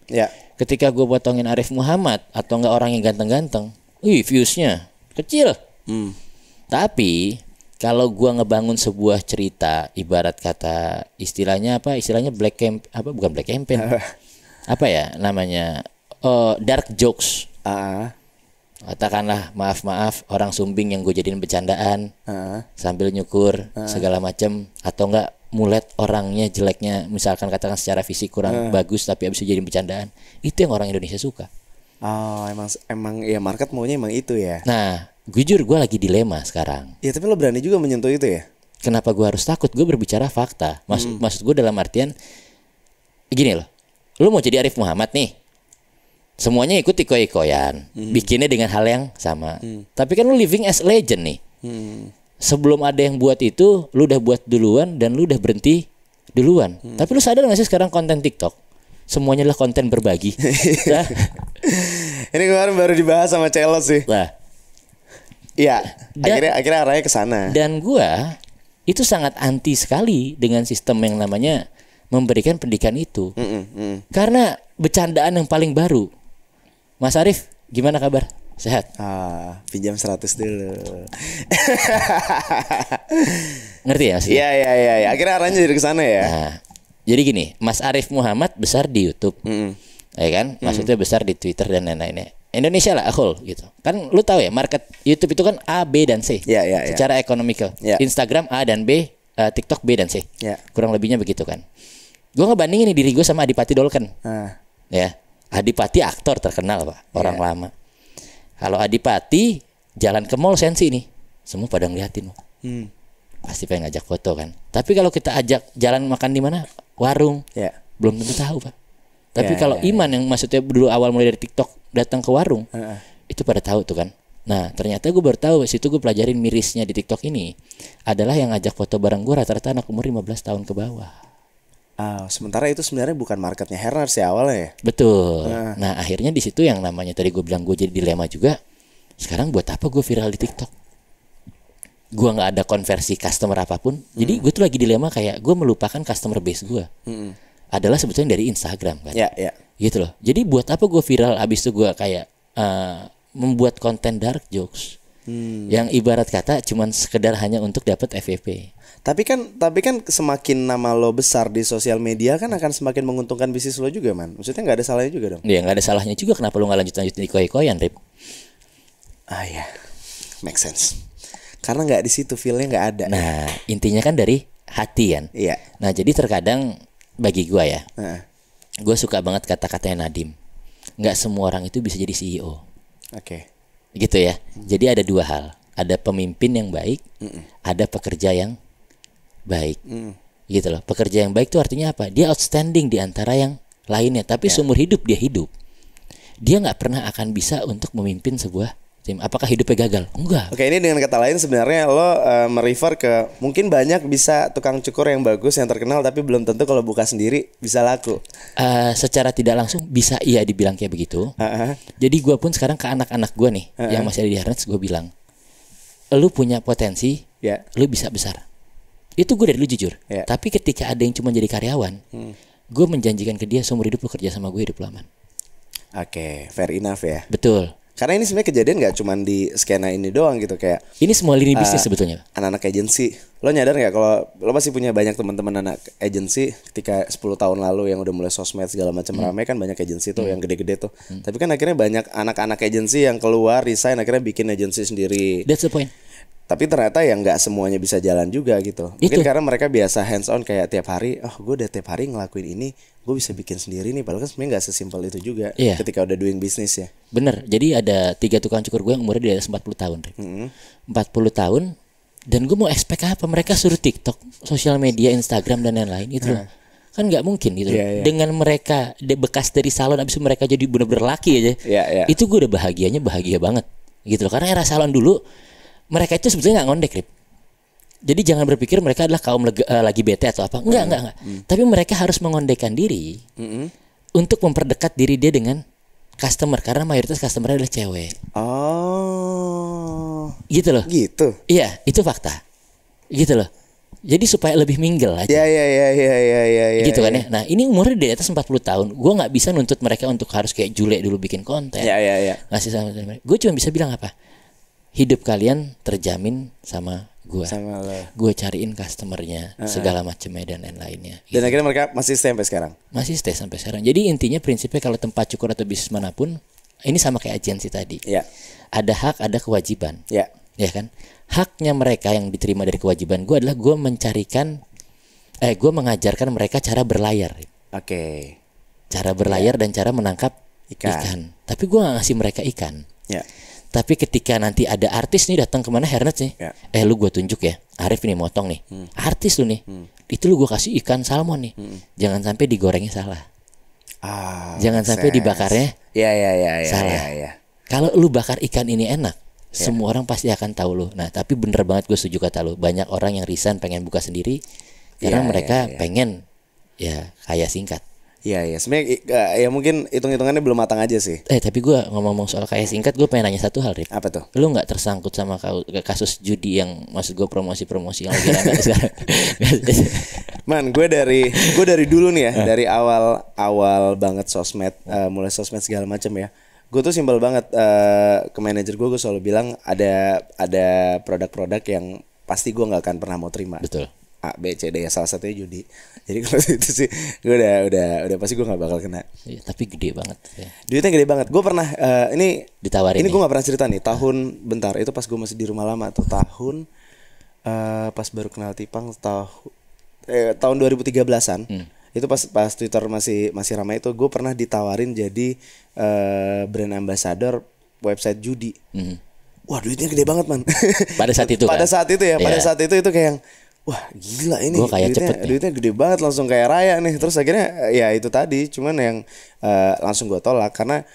Ketika gue potongin Arif Muhammad atau enggak orang yang ganteng-ganteng, viewsnya kecil. Tapi kalau gue ngebangun sebuah cerita, ibarat kata istilahnya black camp, bukan black campaign, apa ya namanya, dark jokes. Katakanlah maaf orang Sumbing yang gue jadiin bercandaan sambil nyukur segala macem, atau enggak mulet orangnya jeleknya, misalkan katakan secara fisik kurang bagus tapi abis itu jadi bercandaan, itu yang orang Indonesia suka. Oh, emang ya market maunya emang itu ya. Nah, jujur gue lagi dilema sekarang. Ya tapi lo berani juga menyentuh itu ya. Kenapa gue harus takut? Gue berbicara fakta. Maksud gue dalam artian gini loh, lo mau jadi Arif Muhammad nih, semuanya ikut ikoy-ikoyan, bikinnya dengan hal yang sama. Tapi kan lu living as legend nih. Sebelum ada yang buat itu, lu udah buat duluan dan lu udah berhenti duluan. Tapi lu sadar gak sih sekarang konten TikTok semuanya adalah konten berbagi? Nah, ini kemarin baru dibahas sama Celos sih. Nah, iya, akhirnya arahnya ke sana. Dan gua itu sangat anti sekali dengan sistem yang namanya memberikan pendidikan itu. Karena bercandaan yang paling baru. Mas Arif, gimana kabar? Sehat? Pinjam 100 dulu. Ngerti ya maksudnya? Iya. Akhirnya arahnya jadi ke sana ya. Nah, jadi gini, Mas Arif Muhammad besar di YouTube. Ya kan? Maksudnya besar di Twitter dan lain-lainnya. Indonesia lah whole gitu. Kan lu tahu ya, market YouTube itu kan A, B dan C. Iya. Secara economical. Instagram A dan B, TikTok B dan C. Kurang lebihnya begitu kan. Gue ngebandingin nih diri gue sama Adipati Dolken. Ya, Adipati aktor terkenal Pak, orang lama. Kalau Adipati jalan ke mall Sensi nih, semua pada ngeliatin. Pasti pengen ngajak foto kan. Tapi kalau kita ajak jalan makan di mana? Warung. Belum tentu tahu Pak. Tapi kalau Iman yang maksudnya dulu awal mulai dari TikTok datang ke warung, itu pada tahu tuh kan. Nah ternyata gue baru tahu, situ gue pelajarin mirisnya di TikTok ini adalah yang ngajak foto bareng gue rata-rata anak umur 15 tahun ke bawah. Sementara itu sebenarnya bukan marketnya Herners ya awalnya ya. Betul. Nah akhirnya di situ yang namanya tadi gue bilang gue jadi dilema juga. Sekarang buat apa gue viral di TikTok? Gue nggak ada konversi customer apapun. Jadi gue tuh lagi dilema kayak gue melupakan customer base gue. Adalah sebetulnya dari Instagram kan. Gitu loh. Jadi buat apa gue viral abis itu gue kayak membuat konten dark jokes. Yang ibarat kata cuman sekedar hanya untuk dapat FYP. Tapi kan semakin nama lo besar di sosial media kan akan semakin menguntungkan bisnis lo juga man. Maksudnya nggak ada salahnya juga dong. Iya nggak ada salahnya juga. Kenapa lo nggak lanjutin ikoy-ikoyan Rip? Ya, make sense. Karena nggak di situ, feelnya nggak ada. Nah intinya kan dari hati kan. Iya. Nah jadi terkadang bagi gue ya, gue suka banget kata-katanya Nadim. Nggak semua orang itu bisa jadi CEO. Oke. Gitu ya. Jadi ada dua hal. Ada pemimpin yang baik, ada pekerja yang baik. Gitu loh. Pekerja yang baik itu artinya apa? Dia outstanding di antara yang lainnya. Tapi seumur hidup dia hidup, dia nggak pernah akan bisa untuk memimpin sebuah tim. Apakah hidupnya gagal? Enggak. Oke, ini dengan kata lain sebenarnya lo merefer ke mungkin banyak bisa tukang cukur yang bagus yang terkenal tapi belum tentu kalau buka sendiri bisa laku. Secara tidak langsung bisa iya dibilang kayak begitu. Jadi gue pun sekarang ke anak-anak gue nih yang masih ada di Hernets, gue bilang, lu punya potensi, lu bisa besar. Itu gue dari lu jujur. Tapi ketika ada yang cuma jadi karyawan, gue menjanjikan ke dia seumur hidup lu kerja sama gue hidup lama. Oke, fair enough ya. Betul. Karena ini sebenarnya kejadian nggak cuma di skena ini doang gitu, kayak ini semua lini bisnis sebetulnya. Anak-anak agensi, lo nyadar nggak kalau lo pasti punya banyak teman-teman anak agensi ketika 10 tahun lalu yang udah mulai sosmed segala macam ramai kan banyak agensi tuh yang gede-gede tuh. Tapi kan akhirnya banyak anak-anak agensi yang keluar resign akhirnya bikin agensi sendiri. That's the point. Tapi ternyata yang nggak semuanya bisa jalan juga gitu. Mungkin karena mereka biasa hands on kayak tiap hari, gue udah tiap hari ngelakuin ini, gue bisa bikin sendiri nih. Padahal kan sebenarnya nggak sesimpel itu juga ketika udah doing bisnis ya. Bener. Jadi ada 3 tukang cukur gue yang umurnya di atas 40 tahun. 40 tahun. Dan gue mau expect apa? Mereka suruh TikTok, sosial media, Instagram dan lain-lain itu loh. Kan nggak mungkin gitu. Dengan mereka bekas dari salon, abis itu mereka jadi bener-bener laki aja. Itu gue udah bahagia banget gitu loh. Karena era salon dulu mereka itu sebetulnya nggak ngondek, Rip. Jadi jangan berpikir mereka adalah kaum lagi bete atau apa. Enggak. Tapi mereka harus mengondekkan diri untuk memperdekat diri dia dengan customer, karena mayoritas customer adalah cewek. Oh. Gitu loh. Gitu. Iya, itu fakta. Gitu loh. Jadi supaya lebih mingle aja. Iya. Gitu kan ya. Nah, ini umurnya di atas 40 tahun. Gue nggak bisa nuntut mereka untuk harus kayak Jule dulu bikin konten. Iya. Ngasih sama mereka. Gue cuma bisa bilang apa? Hidup kalian terjamin sama gue. Gue cariin customernya, segala macamnya dan lain-lainnya. Dan akhirnya mereka masih stay sampai sekarang. Masih stay sampai sekarang. Jadi intinya prinsipnya kalau tempat cukur atau bisnis manapun, ini sama kayak agensi tadi. Ya. Ada hak, ada kewajiban. Ya. Ya kan? Haknya mereka yang diterima dari kewajiban gue adalah gue mengajarkan mereka cara berlayar. Oke. Cara berlayar dan cara menangkap ikan. Tapi gue gak ngasih mereka ikan. Ya. Tapi ketika nanti ada artis nih datang kemana Hernets nih, lu gue tunjuk ya, Arif nih motong nih, artis lu nih, itu lu gue kasih ikan salmon nih, jangan sampai digorengnya salah, jangan sampai dibakarnya salah. Kalau lu bakar ikan ini enak, semua orang pasti akan tahu lu. Nah tapi bener banget gue setuju kata lu, banyak orang yang resign pengen buka sendiri karena mereka pengen ya kaya singkat. Iya, sebenarnya ya mungkin hitung-hitungannya belum matang aja sih. Tapi gue ngomong soal kaya singkat, gue pengen nanya satu hal, Rip. Apa tuh? Lu nggak tersangkut sama kasus judi yang maksud gue promosi yang lagi rame sekarang? Man, gue dari dulu nih ya, dari awal banget sosmed, mulai sosmed segala macam ya. Gue tuh simpel banget ke manajer gue selalu bilang ada produk-produk yang pasti gue nggak akan pernah mau terima. Betul. A, B, C, D ya, salah satunya judi. Jadi kalau itu sih gue udah pasti gue nggak bakal kena. Iya, tapi gede banget. Ya. Duitnya gede banget. Gue pernah ini ditawarin. Ini gue nggak pernah cerita nih. Tahun bentar itu pas gue masih di rumah lama tuh tahun pas baru kenal Tipang tahun 2013-an. Itu pas Twitter masih ramai itu gue pernah ditawarin jadi brand ambassador website judi. Wah duitnya gede banget man. Pada saat itu pada kan? saat itu ya. Pada saat itu kayak wah gila ini duitnya gede banget, langsung kayak raya nih. Terus akhirnya ya itu tadi, cuman yang langsung gue tolak karena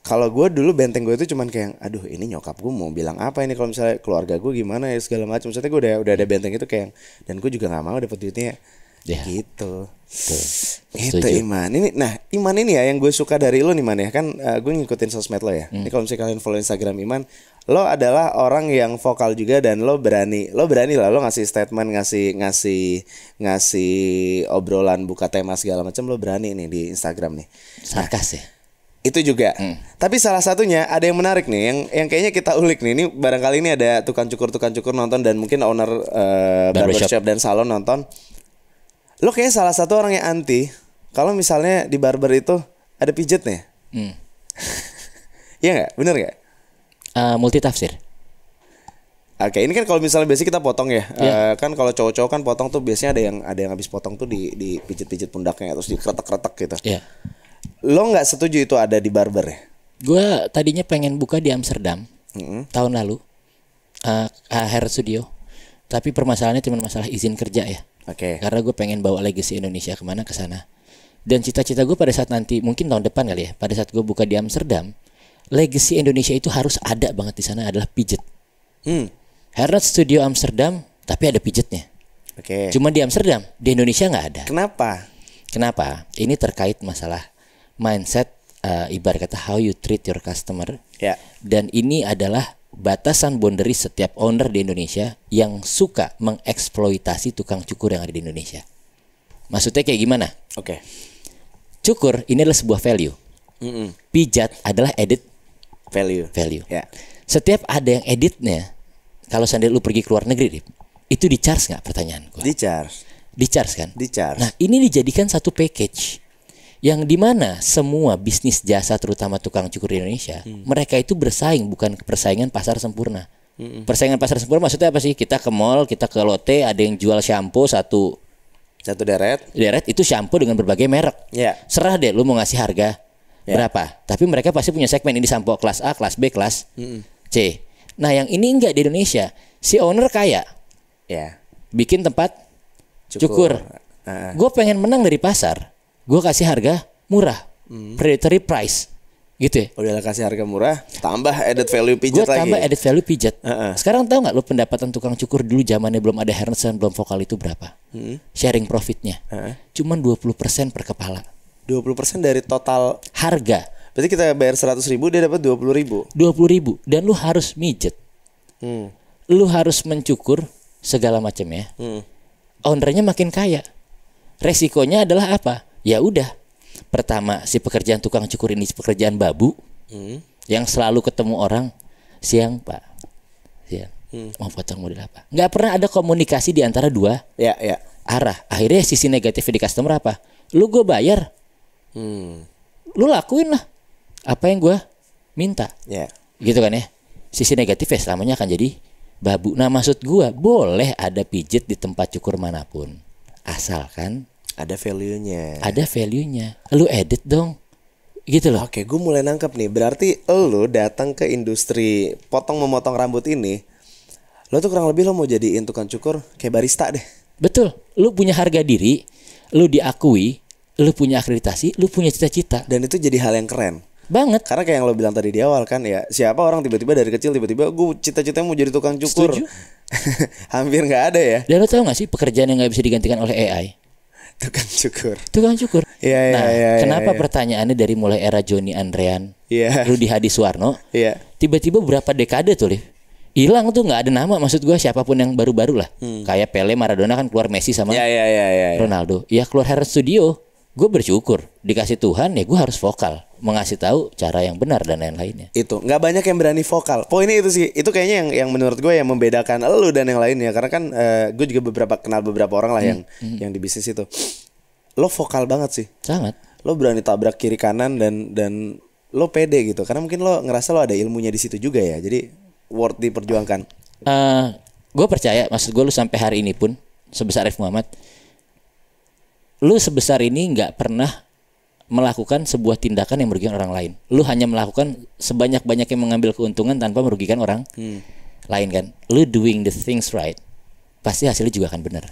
kalau gue dulu benteng gue itu cuman kayak aduh ini nyokap gue mau bilang apa ini kalau misalnya keluarga gue gimana ya segala macam. Maksudnya gue udah ada benteng itu kayak, dan gue juga nggak mau dapet duitnya gitu. Itu Iman ini. Nah Iman ini ya yang gue suka dari lo nih Man ya kan, gue ngikutin sosmed lo ya. Ini kalau misalnya kalian follow Instagram Iman, lo adalah orang yang vokal juga dan lo berani lah lo ngasih statement, ngasih obrolan, buka tema segala macam, lo berani nih di Instagram nih. Sarkas ya. Itu juga. Tapi salah satunya ada yang menarik nih yang kayaknya kita ulik nih. Ini barangkali ini ada tukang cukur nonton dan mungkin owner barbershop dan salon nonton. Lo kayaknya salah satu orang yang anti kalau misalnya di barber itu ada pijetnya. Iya nggak? Bener nggak? Multi tafsir. Oke, ini kan kalau misalnya biasanya kita potong ya. Kan kalau cowok-cowok kan potong tuh biasanya ada yang habis potong tuh di pijit-pijit pundaknya terus dikretek-kretek gitu. Iya. Lo nggak setuju itu ada di barber ya? Gue tadinya pengen buka di Amsterdam tahun lalu, hair studio. Tapi permasalahannya cuma masalah izin kerja ya. Oke. Karena gue pengen bawa legacy Indonesia kemana ke sana. Dan cita-cita gue pada saat nanti mungkin tahun depan kali ya, pada saat gue buka di Amsterdam, legacy Indonesia itu harus ada banget di sana adalah pijet. Hernets Studio Amsterdam, tapi ada pijetnya. Oke. Cuma di Amsterdam, di Indonesia nggak ada. Kenapa? Ini terkait masalah mindset, ibarat kata how you treat your customer. Ya. Dan ini adalah batasan boundary setiap owner di Indonesia yang suka mengeksploitasi tukang cukur yang ada di Indonesia. Maksudnya kayak gimana? Oke. Cukur ini adalah sebuah value. Pijat adalah added value. Ya. Setiap ada yang editnya, kalau seandainya lu pergi ke luar negeri, itu di-charge nggak? Pertanyaan gue. Di-charge kan? Di-charge. Nah ini dijadikan satu package yang dimana semua bisnis jasa terutama tukang cukur di Indonesia, mereka itu bersaing, bukan persaingan pasar sempurna. Persaingan pasar sempurna maksudnya apa sih? Kita ke mall, kita ke Lotte, ada yang jual shampoo satu deret itu shampoo dengan berbagai merek. Serah deh lu mau ngasih harga berapa. Tapi mereka pasti punya segmen, ini shampoo kelas A, kelas B, kelas C. Nah yang ini enggak di Indonesia. Si owner kaya, bikin tempat cukur. Gue pengen menang dari pasar, gue kasih harga murah, predatory price, gitu ya. Udah kasih harga murah, tambah added value pijat lagi. Gue tambah added value pijat. Sekarang tahu nggak lo pendapatan tukang cukur dulu zamannya belum ada Hernets dan belum vokal itu berapa? Sharing profitnya, cuman 20% per kepala. 20% dari total harga. Berarti kita bayar 100.000, dia dapat 20.000. 20.000 dan lu harus mijet, lu harus mencukur segala macam ya. Ownernya makin kaya. Resikonya adalah apa? Ya udah, pertama si pekerjaan tukang cukur ini pekerjaan babu, yang selalu ketemu orang siang pak, siang mau potong model apa? Nggak pernah ada komunikasi di antara dua arah. Akhirnya sisi negatif di customer apa? Lu gue bayar, lu lakuin lah apa yang gue minta. Ya. Gitu kan ya. Sisi negatif ya selamanya akan jadi babu. Nah maksud gua boleh ada pijit di tempat cukur manapun, asalkan Ada value-nya. ada value-nya. Lu edit dong. Gitu loh. Oke, gue mulai nangkep nih. Berarti lu datang ke industri memotong rambut ini, lo tuh kurang lebih lo mau jadiin tukang cukur kayak barista deh. Betul. Lu punya harga diri, lu diakui, lu punya akreditasi, lu punya cita-cita. Dan itu jadi hal yang keren. Banget. Karena kayak yang lo bilang tadi di awal kan ya, siapa orang tiba-tiba dari kecil tiba-tiba gue cita-citanya mau jadi tukang cukur. Setuju. Hampir nggak ada ya Dan lu tahu gak sih pekerjaan yang gak bisa digantikan oleh AI? tukang cukur. Tukang cukur. Iya, iya, Nah, iya, kenapa iya. pertanyaannya dari mulai era Joni Andrean, Iya. Rudi Hadiswarno, Iya. tiba-tiba berapa dekade tuh, Liv? Hilang tuh, nggak ada nama. Maksud gua siapapun yang baru-baru lah. Kayak Pele, Maradona kan keluar Messi sama Iya. Ronaldo. Ya keluar Hair Studio. Gue bersyukur dikasih Tuhan, ya gue harus vokal, mengasih tahu cara yang benar dan lain-lainnya. Itu nggak banyak yang berani vokal. Poinnya itu sih. Itu kayaknya yang menurut gue yang membedakan lu dan yang lainnya. Karena kan gue juga kenal beberapa orang lah yang di bisnis itu. Lo vokal banget sih. Sangat. Lo berani tabrak kiri kanan dan lo pede gitu. Karena mungkin lo ngerasa lo ada ilmunya di situ juga ya. Jadi worth diperjuangkan. Gue percaya, maksud gue lu sampai hari ini pun sebesar Arif Muhammad, lu sebesar ini nggak pernah melakukan sebuah tindakan yang merugikan orang lain. Lu hanya melakukan sebanyak-banyak yang mengambil keuntungan tanpa merugikan orang lain kan. Lu doing the things right, pasti hasilnya juga akan benar.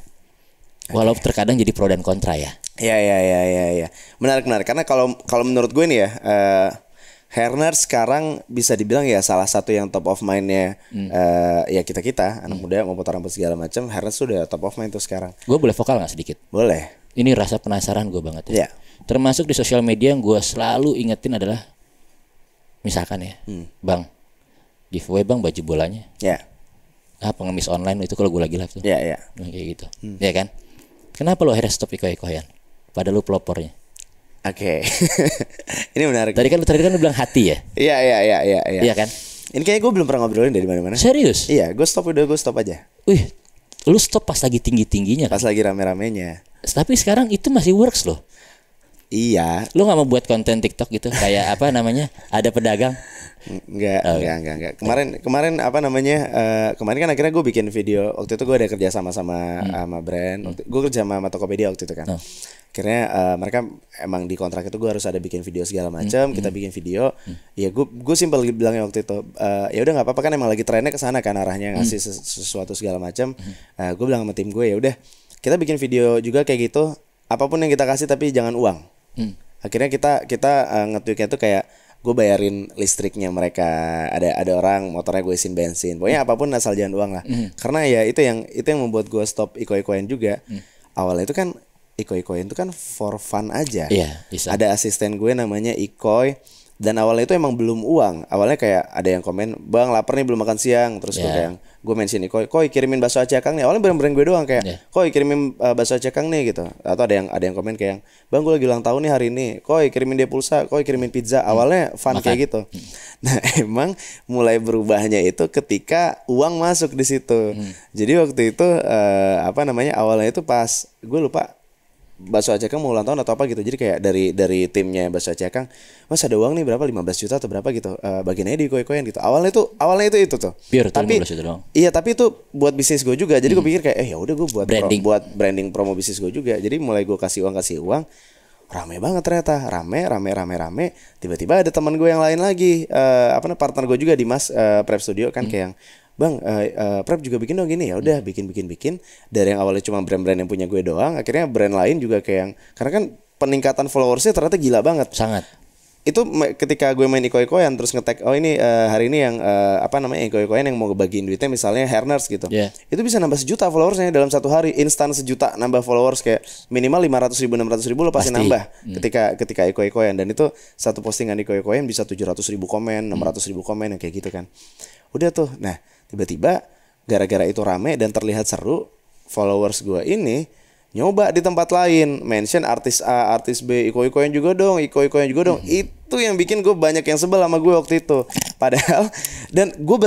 Walau terkadang jadi pro dan kontra ya. Iya. Menarik. Karena kalau menurut gue nih ya, Hairner sekarang bisa dibilang ya salah satu yang top of mind-nya ya kita anak muda mau potong rambut segala macam. Hairner sudah top of mind tuh sekarang. Gue boleh vokal nggak sedikit? Boleh. Ini rasa penasaran gue banget ya. Iya. Termasuk di sosial media yang gue selalu ingetin adalah, misalkan ya, bang, giveaway bang baju bolanya. Ya. Pengemis online itu kalau gue lagi live tuh. Iya. Nah, kayak gitu. Ya kan? Kenapa lo akhirnya stop iko-ikoyan? Padahal lo pelopornya. Oke. Ini menarik. Tadi kan lu bilang hati ya? Iya. Iya kan? Ini kayaknya gue belum pernah ngobrolin dari mana-mana. Serius? Iya, gue stop aja. Wih, lu stop pas lagi tinggi-tingginya kan? Pas lagi rame-ramenya. Tapi sekarang itu masih works loh. Iya. Lu gak mau buat konten TikTok gitu? Kayak apa namanya? Ada pedagang. Enggak. Kemarin apa namanya? Kemarin kan akhirnya gue bikin video. Waktu itu gue ada kerja sama brand. Gue kerja sama Tokopedia waktu itu kan. Akhirnya mereka emang di kontrak itu gue harus ada bikin video segala macam. Kita bikin video. Ya gue simpel bilangnya waktu itu. Ya udah nggak apa-apa kan emang lagi trennya ke sana kan arahnya ngasih sesuatu segala macam. Gue bilang sama tim gue ya udah kita bikin video juga kayak gitu. Apapun yang kita kasih tapi jangan uang. Akhirnya kita nge-tweaknya tuh kayak gue bayarin listriknya mereka, ada orang motornya gue isiin bensin, pokoknya apapun asal jangan uang lah. Karena ya itu yang membuat gue stop iko-ikoin juga. Awalnya itu kan iko-ikoin itu kan for fun aja. Bisa. Ada asisten gue namanya Ikoy. Dan awalnya itu emang belum uang. Awalnya kayak ada yang komen, bang lapar nih belum makan siang. Terus gue mention Ikoy, Koy kirimin bakso Aceh Kang nih. Awalnya brand gue doang kayak, Koy kirimin bakso Aceh Kang nih gitu. Atau ada yang komen kayak, bang gue lagi ulang tahun nih hari ini, Koy kirimin dia pulsa, Koy kirimin pizza. Awalnya fun kayak gitu. Nah emang mulai berubahnya itu ketika uang masuk di situ. Jadi waktu itu awalnya itu pas gue lupa Bakso Aceh Kang mau ulang tahun atau apa gitu. Jadi kayak dari timnya Bakso Aceh Kang, Mas ada uang nih berapa 15 juta atau berapa gitu. Bagiannya di koin gitu. Awalnya itu tuh. Biar tapi itu doang. Iya, tapi itu buat bisnis gue juga. Jadi gue pikir kayak ya udah gue buat branding promo bisnis gue juga. Jadi mulai gue kasih uang. Rame banget ternyata. Rame. Tiba-tiba ada teman gue yang lain lagi. Partner gue juga di Mas Prep Studio kan kayak yang bang, Prep juga bikin dong gini. Ya udah bikin. Dari yang awalnya cuma brand-brand yang punya gue doang, akhirnya brand lain juga kayak yang, karena kan peningkatan followersnya ternyata gila banget. Sangat. Itu ketika gue main iko-ikoyan terus nge-tag, oh ini hari ini yang iko-ikoyan yang mau bagiin duitnya misalnya Hairners gitu. Itu bisa nambah 1 juta followersnya dalam satu hari, instan 1 juta nambah followers, kayak minimal 500.000 600.000 lo pasti nambah ketika iko-ikoyan. Dan itu satu postingan iko-ikoyan bisa 700.000 komen, 600.000 komen yang kayak gitu kan. Udah tuh. Nah, tiba-tiba gara-gara itu rame dan terlihat seru, followers gue ini nyoba di tempat lain, mention artis A, artis B, iko-ikoyan juga dong. Itu yang bikin gue banyak yang sebel sama gue waktu itu. Padahal dan gue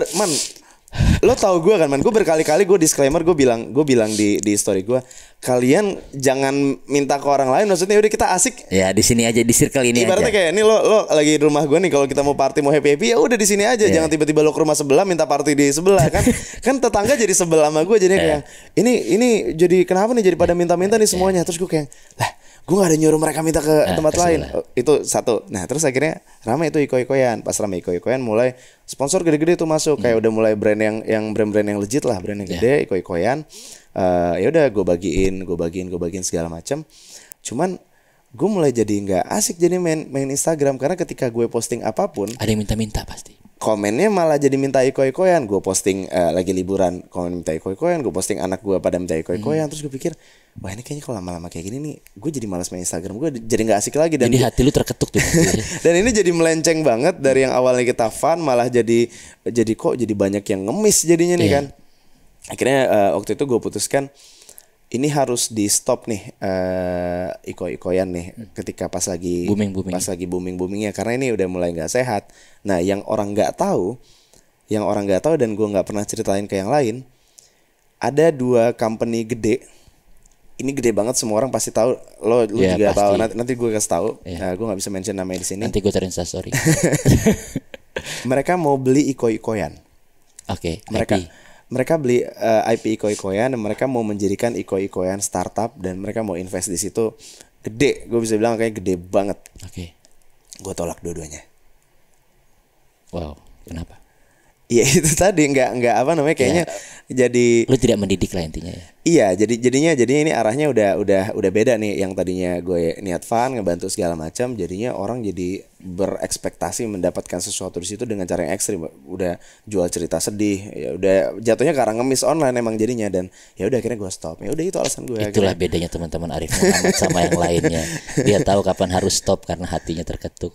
Lo tau gue kan man, gue berkali-kali gue disclaimer, gue bilang di story gue, kalian jangan minta ke orang lain, maksudnya udah kita asik Ya di sini aja, di circle ini ibaratnya aja. kayak ini lo lagi di rumah gue nih, kalau kita mau party mau happy ya udah di sini aja, jangan tiba-tiba lo ke rumah sebelah minta party di sebelah kan. Kan tetangga jadi sebel sama gue, jadinya kayak ini jadi kenapa nih jadi pada minta-minta nih semuanya. Terus gue kayak lah, gue gak ada nyuruh mereka minta ke tempat lain. Itu satu. Nah terus akhirnya ramai itu iko-ikoyan. Pas ramai iko-ikoyan mulai sponsor gede-gede tuh masuk. Kayak udah mulai brand yang brand-brand yang legit lah, brand yang gede, iko-ikoyan. Ya udah gue bagiin segala macam. Cuman gue mulai jadi nggak asik jadi main Instagram, karena ketika gue posting apapun Ada yang minta-minta pasti. komennya malah jadi minta iko-ikoyan. Gue posting lagi liburan, komen minta iko-ikoyan. Gue posting anak gue pada minta iko-ikoyan. Terus gue pikir, wah ini kayaknya kalau lama-lama kayak gini nih, gue jadi malas main Instagram. Gue jadi nggak asik lagi. Dan Jadi hati lu terketuk tuh. dan ini jadi melenceng banget dari yang awalnya kita fun, malah jadi kok jadi banyak yang ngemis jadinya nih kan. Akhirnya waktu itu gue putuskan ini harus di stop nih iko-ikoyan nih ketika pas lagi booming-boomingnya, karena ini udah mulai nggak sehat. Nah yang orang nggak tahu dan gue nggak pernah ceritain ke yang lain, ada 2 company gede. Ini gede banget, semua orang pasti tahu. Lu juga pasti tahu. Nanti gue kasih tahu. Gue nggak bisa mention namanya di sini. Nanti gue cari Instastory. Mereka mau beli iko-ikoyan. Oke. Mereka beli IP iko-ikoyan, dan mereka mau menjadikan iko-ikoyan startup, dan mereka mau invest di situ gede. Gue bisa bilang kayak gede banget. Oke. Gue tolak dua-duanya. Wow. Kenapa? Iya itu tadi nggak apa namanya kayaknya jadi Lu tidak mendidik lah intinya ya. iya jadinya ini arahnya udah beda nih. Yang tadinya gue niat fun ngebantu segala macam, jadinya orang jadi berekspektasi mendapatkan sesuatu di situ dengan cara yang ekstrim. Udah jual cerita sedih, ya udah jatuhnya karena ngemis online emang jadinya. Dan ya udah akhirnya gue stop. Ya udah itu alasan gue. Itulah bedanya teman-teman Arif Muhammad sama yang lainnya. Dia tahu kapan harus stop karena hatinya terketuk.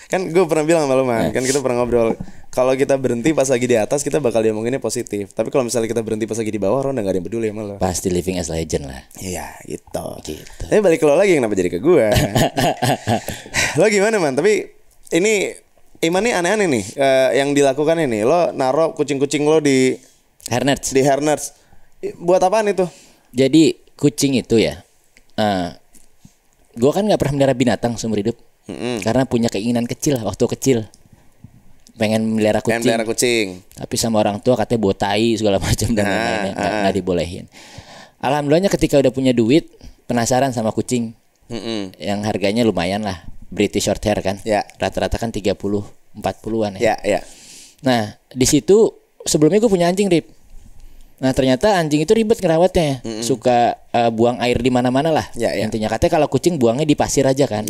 Kan gue pernah bilang sama lu man, kan kita pernah ngobrol, kalau kita berhenti pas lagi di atas kita bakal diomonginnya positif, tapi kalau misalnya kita berhenti pas lagi di bawah, orang udah gak ada yang peduli sama lo. Pasti living as legend lah. Iya gitu. Tapi balik ke lo lagi, kenapa jadi ke gue? Lo gimana man? Tapi ini Iman nih aneh-aneh nih yang dilakukan ini. Lo naruh kucing-kucing lo di Hairnerts. Buat apaan itu? Jadi kucing itu ya, gue kan nggak pernah melihara binatang seumur hidup. Karena punya keinginan kecil waktu kecil, pengen melihara kucing. Tapi sama orang tua katanya bawa tai segala macam dan lain-lainnya, nggak dibolehin. Alhamdulillahnya ketika udah punya duit, penasaran sama kucing yang harganya lumayan lah, British Shorthair kan, rata-rata kan 30-40an ya. Nah di situ sebelumnya gue punya anjing Rip. Nah ternyata anjing itu ribet ngerawatnya, suka buang air di mana-mana lah. Intinya katanya kalau kucing buangnya di pasir aja kan.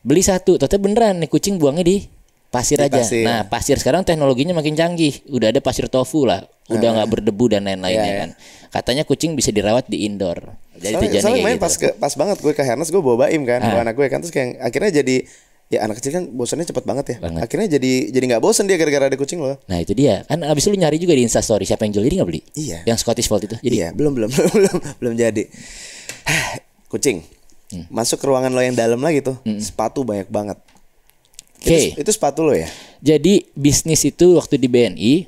Beli satu, ternyata beneran nih kucing buangnya di pasir aja. Nah pasir sekarang teknologinya makin canggih, udah ada pasir tofu lah, udah nggak berdebu dan lain-lainnya kan. Katanya kucing bisa dirawat di indoor. Jadi soalnya main gitu. Pas banget gue ke Hairnets, gue bawa Baim kan, bawa anak gue kan, terus kayak akhirnya jadi ya anak kecil kan bosannya cepet banget ya. Akhirnya jadi nggak bosan dia gara-gara ada kucing lo. Nah itu dia kan, abis itu lu nyari juga di Instastory siapa yang jual, jadi nggak beli. Iya. Yang Scottish Fold itu. Jadi belum jadi. Kucing. Masuk ke ruangan lo yang dalam lagi tuh, sepatu banyak banget. Itu sepatu lo ya? Jadi bisnis itu waktu di BNI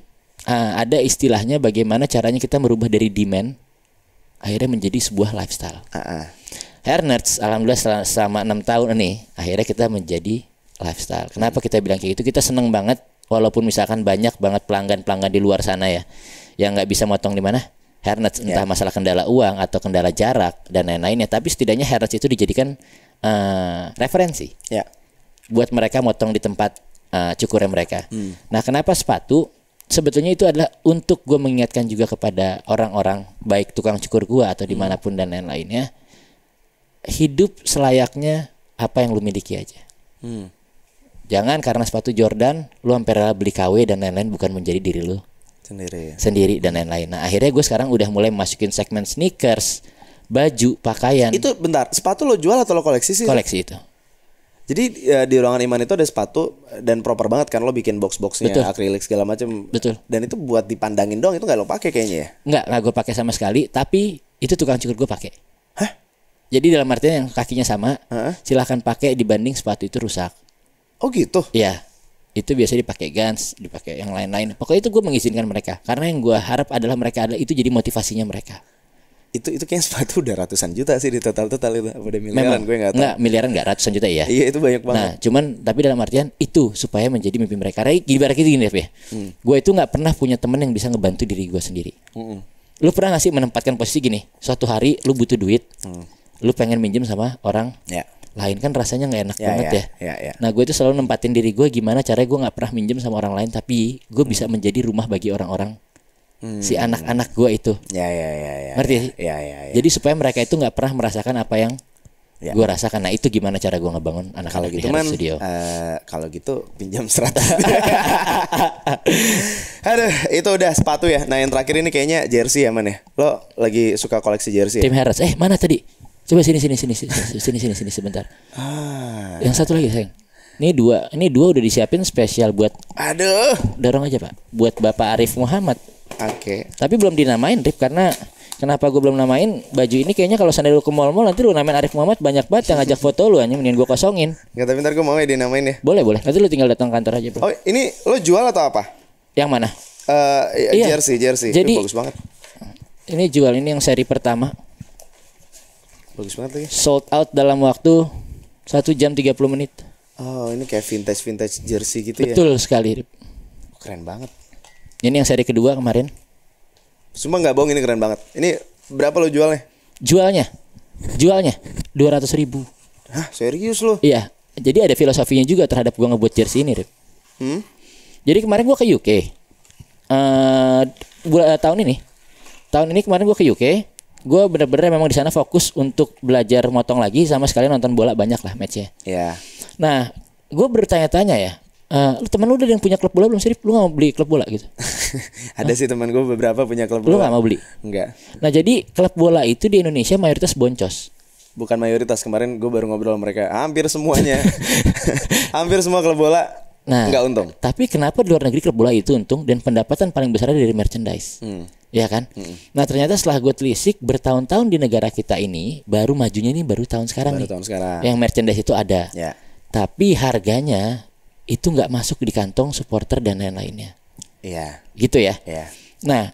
ada istilahnya bagaimana caranya kita merubah dari demand akhirnya menjadi sebuah lifestyle. Hairnerts alhamdulillah selama 6 tahun nih akhirnya kita menjadi lifestyle. Kenapa kita bilang kayak gitu? Kita seneng banget walaupun misalkan banyak banget pelanggan di luar sana ya yang nggak bisa motong di mana Hairnerts, entah masalah kendala uang atau kendala jarak dan lain-lainnya, tapi setidaknya Hairnerts itu dijadikan referensi buat mereka motong di tempat cukurnya mereka. Nah kenapa sepatu? Sebetulnya itu adalah untuk gue mengingatkan juga kepada orang-orang baik tukang cukur gue atau dimanapun dan lain-lainnya, hidup selayaknya apa yang lu miliki aja. Jangan karena sepatu Jordan lu sampai rela beli KW dan lain-lain, bukan menjadi diri lu sendiri dan lain-lain. Nah akhirnya gue sekarang udah mulai masukin segmen sneakers, baju, pakaian. Itu bentar, sepatu lo jual atau lo koleksi sih? Koleksi itu. Jadi di ruangan Iman itu ada sepatu dan proper banget kan, lo bikin box-boxnya akrilik segala macam. Betul. Dan itu buat dipandangin dong, itu nggak lo pakai kayaknya ya? Nggak gue pakai sama sekali. Tapi itu tukang cukur gue pakai. Hah? Jadi dalam artian yang kakinya sama, silahkan pakai dibanding sepatu itu rusak. Oh gitu? Iya. itu biasanya dipakai Guns, dipakai yang lain-lain. Pokoknya itu gue mengizinkan mereka karena yang gue harap adalah mereka itu jadi motivasinya mereka. Itu kayak sepatu udah ratusan juta sih di total itu, apa udah miliaran? Memang gue nggak tahu. Nggak, miliaran nggak, ratusan juta ya. Iya, itu banyak banget. Nah, cuman tapi dalam artian itu supaya menjadi mimpi mereka. Karena ibarat gini Dev ya. Gue itu nggak pernah punya temen yang bisa ngebantu diri gue sendiri. Lu pernah gak sih menempatkan posisi gini? Suatu hari lu butuh duit, lu pengen minjem sama orang lain, kan rasanya nggak enak banget ya. Nah, gue itu selalu nempatin diri gue gimana caranya gue nggak pernah minjem sama orang lain, tapi gue bisa menjadi rumah bagi orang-orang. Si anak-anak gue itu. Ngerti sih? Jadi supaya mereka itu nggak pernah merasakan apa yang gue rasakan. Nah, itu gimana cara gue ngebangun anak-anak kalau di gitu Hertz Studio. Kalau gitu pinjam 100. Aduh, itu udah sepatu ya. Nah, yang terakhir ini kayaknya jersey ya, Man ya. Lo lagi suka koleksi jersey ya? Tim Hertz. Mana tadi? Coba sini sebentar. Yang satu lagi, sayang. Ini dua udah disiapin spesial buat. Aduh, dorong aja Pak. Buat Bapak Arif Muhammad. Oke. Tapi belum dinamain, Rip, karena kenapa gue belum namain baju ini? Kayaknya kalau seandainya lu ke mall-mall nanti lu namain Arif Muhammad banyak banget yang ngajak foto lu, anjing, mending gue kosongin. Enggak, tapi ntar gue mau ya dinamain ya. Boleh. Nanti lu tinggal datang kantor aja, Bro. Oh, ini lo jual atau apa? Yang mana? Iya. Jersey. Jadi, itu bagus banget. Ini jual, ini yang seri pertama. Bagus banget lagi. Sold out dalam waktu 1 jam 30 menit. Oh, ini kayak vintage jersey gitu ya. Betul sekali, Rip. Keren banget. Ini yang seri kedua kemarin. Cuma nggak bohong, ini keren banget. Ini berapa lo jualnya? Jualnya 200.000. Hah, serius lo? Iya. Jadi ada filosofinya juga terhadap gua ngebuat jersey ini, Rip. Jadi kemarin gua ke UK. Tahun ini kemarin gua ke UK. Gua bener-bener memang di sana fokus untuk belajar motong lagi sama sekalian nonton bola banyak lah matchnya. Iya. Nah, gua bertanya-tanya ya. Lu temen lu udah yang punya klub bola belum sih? Lu gak mau beli klub bola gitu? Ada sih teman gue beberapa punya klub bola. Lu gak mau beli? Enggak. Nah, jadi klub bola itu di Indonesia mayoritas boncos. Bukan mayoritas, kemarin gue baru ngobrol sama mereka. Hampir semuanya. Hampir semua klub bola nggak untung. Tapi kenapa di luar negeri klub bola itu untung dan pendapatan paling besar dari merchandise? Ya kan? Nah, ternyata setelah gue telisik bertahun-tahun di negara kita ini, baru majunya ini baru tahun sekarang nih. Yang merchandise itu ada. Ya. Tapi harganya itu nggak masuk di kantong supporter dan lain-lainnya. Iya. Gitu ya. Iya. Nah,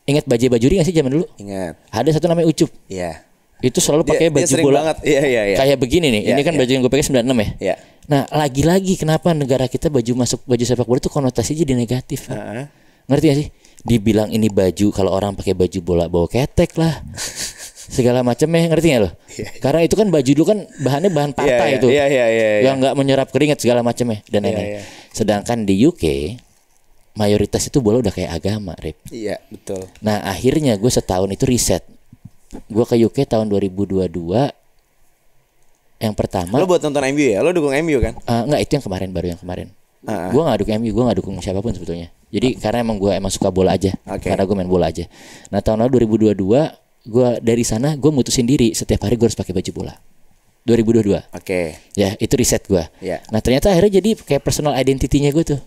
ingat Bajaj-Bajuri nggak sih zaman dulu? Ingat. Ada satu namanya Ucup. Iya. Itu selalu pakai baju sering bola. Banget. Iya. Kayak begini nih. Ini kan baju yang gue pakai 96 ya. Iya. Nah, lagi-lagi kenapa negara kita baju sepak bola itu konotasinya jadi negatif? Ngerti gak sih? Dibilang ini baju, kalau orang pakai baju bola bawa ketek lah. Segala macamnya, ngerti gak lo? Karena itu kan baju dulu kan bahannya bahan patah itu. Yang nggak menyerap keringat segala macamnya dan lain-lain. Sedangkan di UK mayoritas itu bola udah kayak agama, Rip. Iya, betul. Nah, akhirnya gue setahun itu riset. Gue ke UK tahun 2022. Yang pertama. Lo buat nonton MU ya? Lo dukung MU kan? Enggak, itu yang kemarin, baru yang kemarin. Gue gak dukung MU, gue gak dukung siapapun sebetulnya. Jadi karena emang gue suka bola aja. Karena gue main bola aja. Nah, tahun lalu 2022 gue dari sana gue mutusin diri setiap hari gue harus pakai baju bola. 2022. Ya, itu riset gue. Nah, ternyata akhirnya jadi kayak personal identity-nya gue tuh.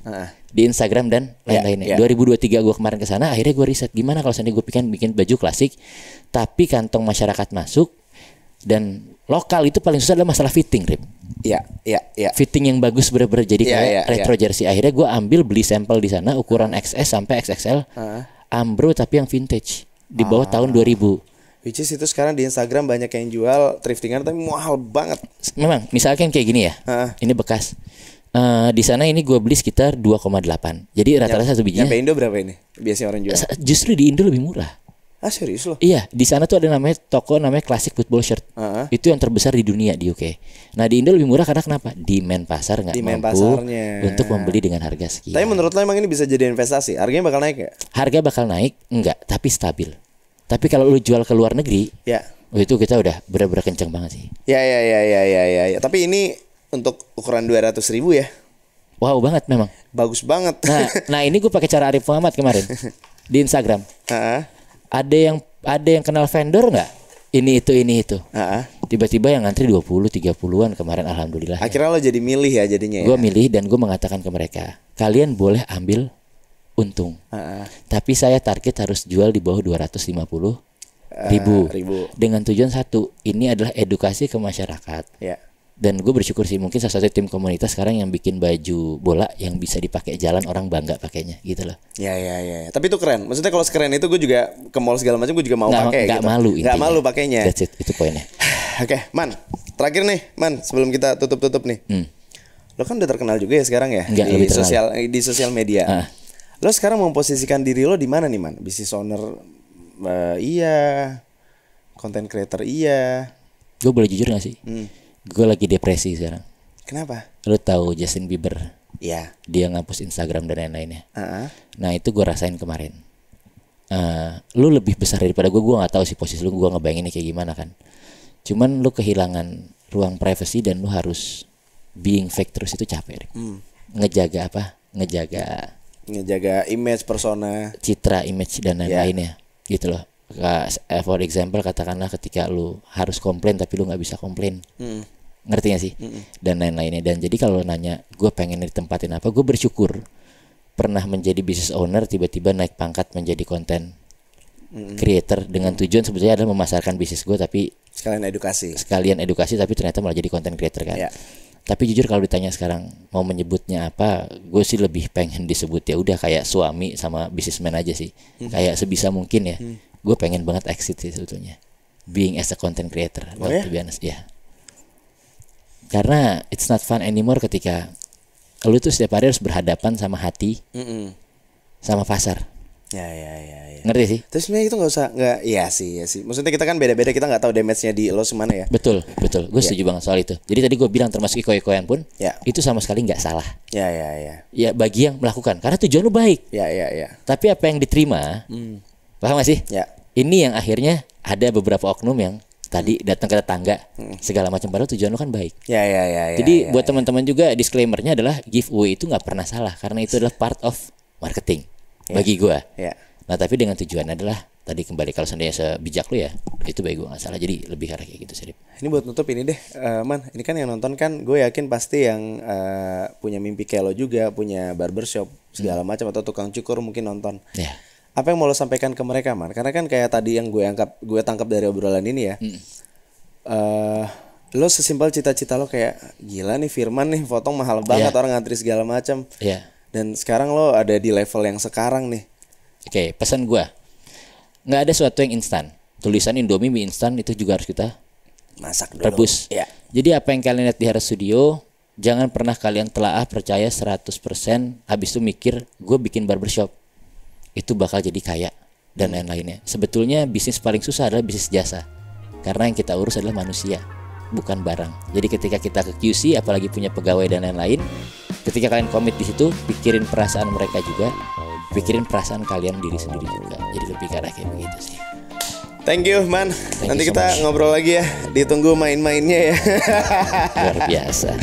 Di Instagram dan lain-lainnya. 2023 gue kemarin ke sana, akhirnya gue riset gimana kalau seandainya gue bikin baju klasik tapi kantong masyarakat masuk dan lokal. Itu paling susah adalah masalah fitting, Rip. Iya. Fitting yang bagus bener-bener jadi kayak retro jersey. Akhirnya gue ambil beli sampel di sana ukuran XS sampai XXL. Ambro tapi yang vintage di bawah tahun 2000. Which is itu sekarang di Instagram banyak yang jual thriftingan tapi mahal banget. Memang, misalkan kayak gini ya. Ini bekas. Di sana ini gue beli sekitar 2,8. Jadi rata-rata satu bijinya. Nyampe Indo berapa ini? Biasanya orang jual. Justru di Indo lebih murah. Ah, serius loh? Iya, di sana tuh ada namanya toko namanya Classic Football Shirt. Itu yang terbesar di dunia di UK. Nah, di Indo lebih murah karena kenapa? Demand pasar nggak mampu untuk membeli dengan harga sekian. Tapi menurut lo emang ini bisa jadi investasi? Harganya bakal naik nggak? Harga bakal naik, enggak, tapi stabil. Tapi kalau lu jual ke luar negeri, itu kita udah bener-bener kenceng banget sih. Ya. Tapi ini untuk ukuran 200.000 ya? Wow banget memang. Bagus banget. Nah ini gue pakai cara Arif Muhammad kemarin di Instagram. Ada yang kenal vendor nggak? Ini itu. Tiba-tiba yang ngantri 20-30an kemarin, alhamdulillah. Akhirnya lo jadi milih ya jadinya ya? Gue milih dan gue mengatakan ke mereka, kalian boleh ambil untung. Tapi saya target harus jual di bawah 250.000. Dengan tujuan satu, ini adalah edukasi ke masyarakat. Dan gue bersyukur sih, mungkin salah satu tim komunitas sekarang yang bikin baju bola yang bisa dipakai jalan, orang bangga pakainya gitu loh. Ya. Tapi itu keren. Maksudnya kalau sekeren itu gue juga ke mall segala macam gue juga mau pakai. Nggak gitu. malu. Nggak malu pakainya. That's it, itu poinnya. Oke, Man. Terakhir nih, Man. Sebelum kita tutup nih. Lo kan udah terkenal juga ya sekarang ya di sosial media. Lo sekarang memposisikan diri lo di mana nih, Man? Business owner, iya. Content creator, iya. Gue boleh jujur gak sih? Gue lagi depresi sekarang. Kenapa? Lo tahu Justin Bieber? Iya. Dia ngapus Instagram dan lain-lainnya. Nah itu gue rasain kemarin. Lu lebih besar daripada gue nggak tahu sih posisi lu, gue ngebayanginnya kayak gimana kan. Cuman lu kehilangan ruang privacy dan lu harus being fake terus, itu capek deh. Ngejaga apa? Ngejaga image, persona, citra, image dan lain-lainnya gitu loh. For example, katakanlah ketika lu harus komplain tapi lu nggak bisa komplain. Ngerti gak sih? Dan lain-lainnya. Dan jadi kalau nanya gue pengen ditempatin apa, gue bersyukur pernah menjadi business owner, tiba-tiba naik pangkat menjadi content creator dengan tujuan sebetulnya adalah memasarkan bisnis gue, tapi sekalian edukasi tapi ternyata malah jadi content creator kan. Tapi jujur kalau ditanya sekarang mau menyebutnya apa, gue sih lebih pengen disebut ya udah kayak suami sama businessman aja sih. Kayak sebisa mungkin ya. Gue pengen banget exit sih sebetulnya, being as a content creator. To be honest, ya. Karena it's not fun anymore ketika lu tuh setiap hari harus berhadapan sama hati, sama pasar. Ya. Ngerti sih? Terus sebenarnya itu ya sih. Maksudnya kita kan beda-beda, kita nggak tahu damage-nya di lo semana ya. Betul. Gue setuju banget soal itu. Jadi tadi gue bilang termasuk iko-ikoyan pun, itu sama sekali nggak salah. Ya. Ya bagi yang melakukan, karena tujuan lu baik. Ya. Tapi apa yang diterima, paham gak sih? Ya. Ini yang akhirnya ada beberapa oknum yang tadi datang ke tetangga segala macam, padahal tujuan lu kan baik. Ya. Jadi buat teman-teman juga, disclaimernya adalah giveaway itu nggak pernah salah karena itu adalah part of marketing bagi gua. Nah tapi dengan tujuan adalah tadi kembali, kalau seandainya sebijak lu ya itu bagi gua nggak salah. Jadi lebih arah kayak gitu sih. Ini buat nutup ini deh, Man. Ini kan yang nonton kan gue yakin pasti yang punya mimpi kayak lo juga, punya barbershop segala macam atau tukang cukur mungkin nonton. Apa yang mau lo sampaikan ke mereka, Man? Karena kan kayak tadi yang gue tangkap dari obrolan ini ya. Lo sesimpel cita-cita lo kayak gila nih Firman nih, potong mahal banget, orang ngantri segala macam. Dan sekarang lo ada di level yang sekarang nih. Oke, pesan gue, nggak ada sesuatu yang instan. Tulisan Indomie mie instan itu juga harus kita masak dulu, rebus. Jadi apa yang kalian lihat di Harus Studio, jangan pernah kalian telaah percaya 100%. Habis itu mikir gue bikin barbershop itu bakal jadi kaya dan lain-lainnya. Sebetulnya bisnis paling susah adalah bisnis jasa, karena yang kita urus adalah manusia, bukan barang. Jadi ketika kita ke QC, apalagi punya pegawai dan lain-lain, ketika kalian komit di situ, pikirin perasaan mereka juga, pikirin perasaan kalian diri sendiri juga. Jadi lebih ke arah kayak begitu sih. Thank you, Man. Nanti kita ngobrol lagi ya. Ditunggu main-mainnya ya. Luar biasa.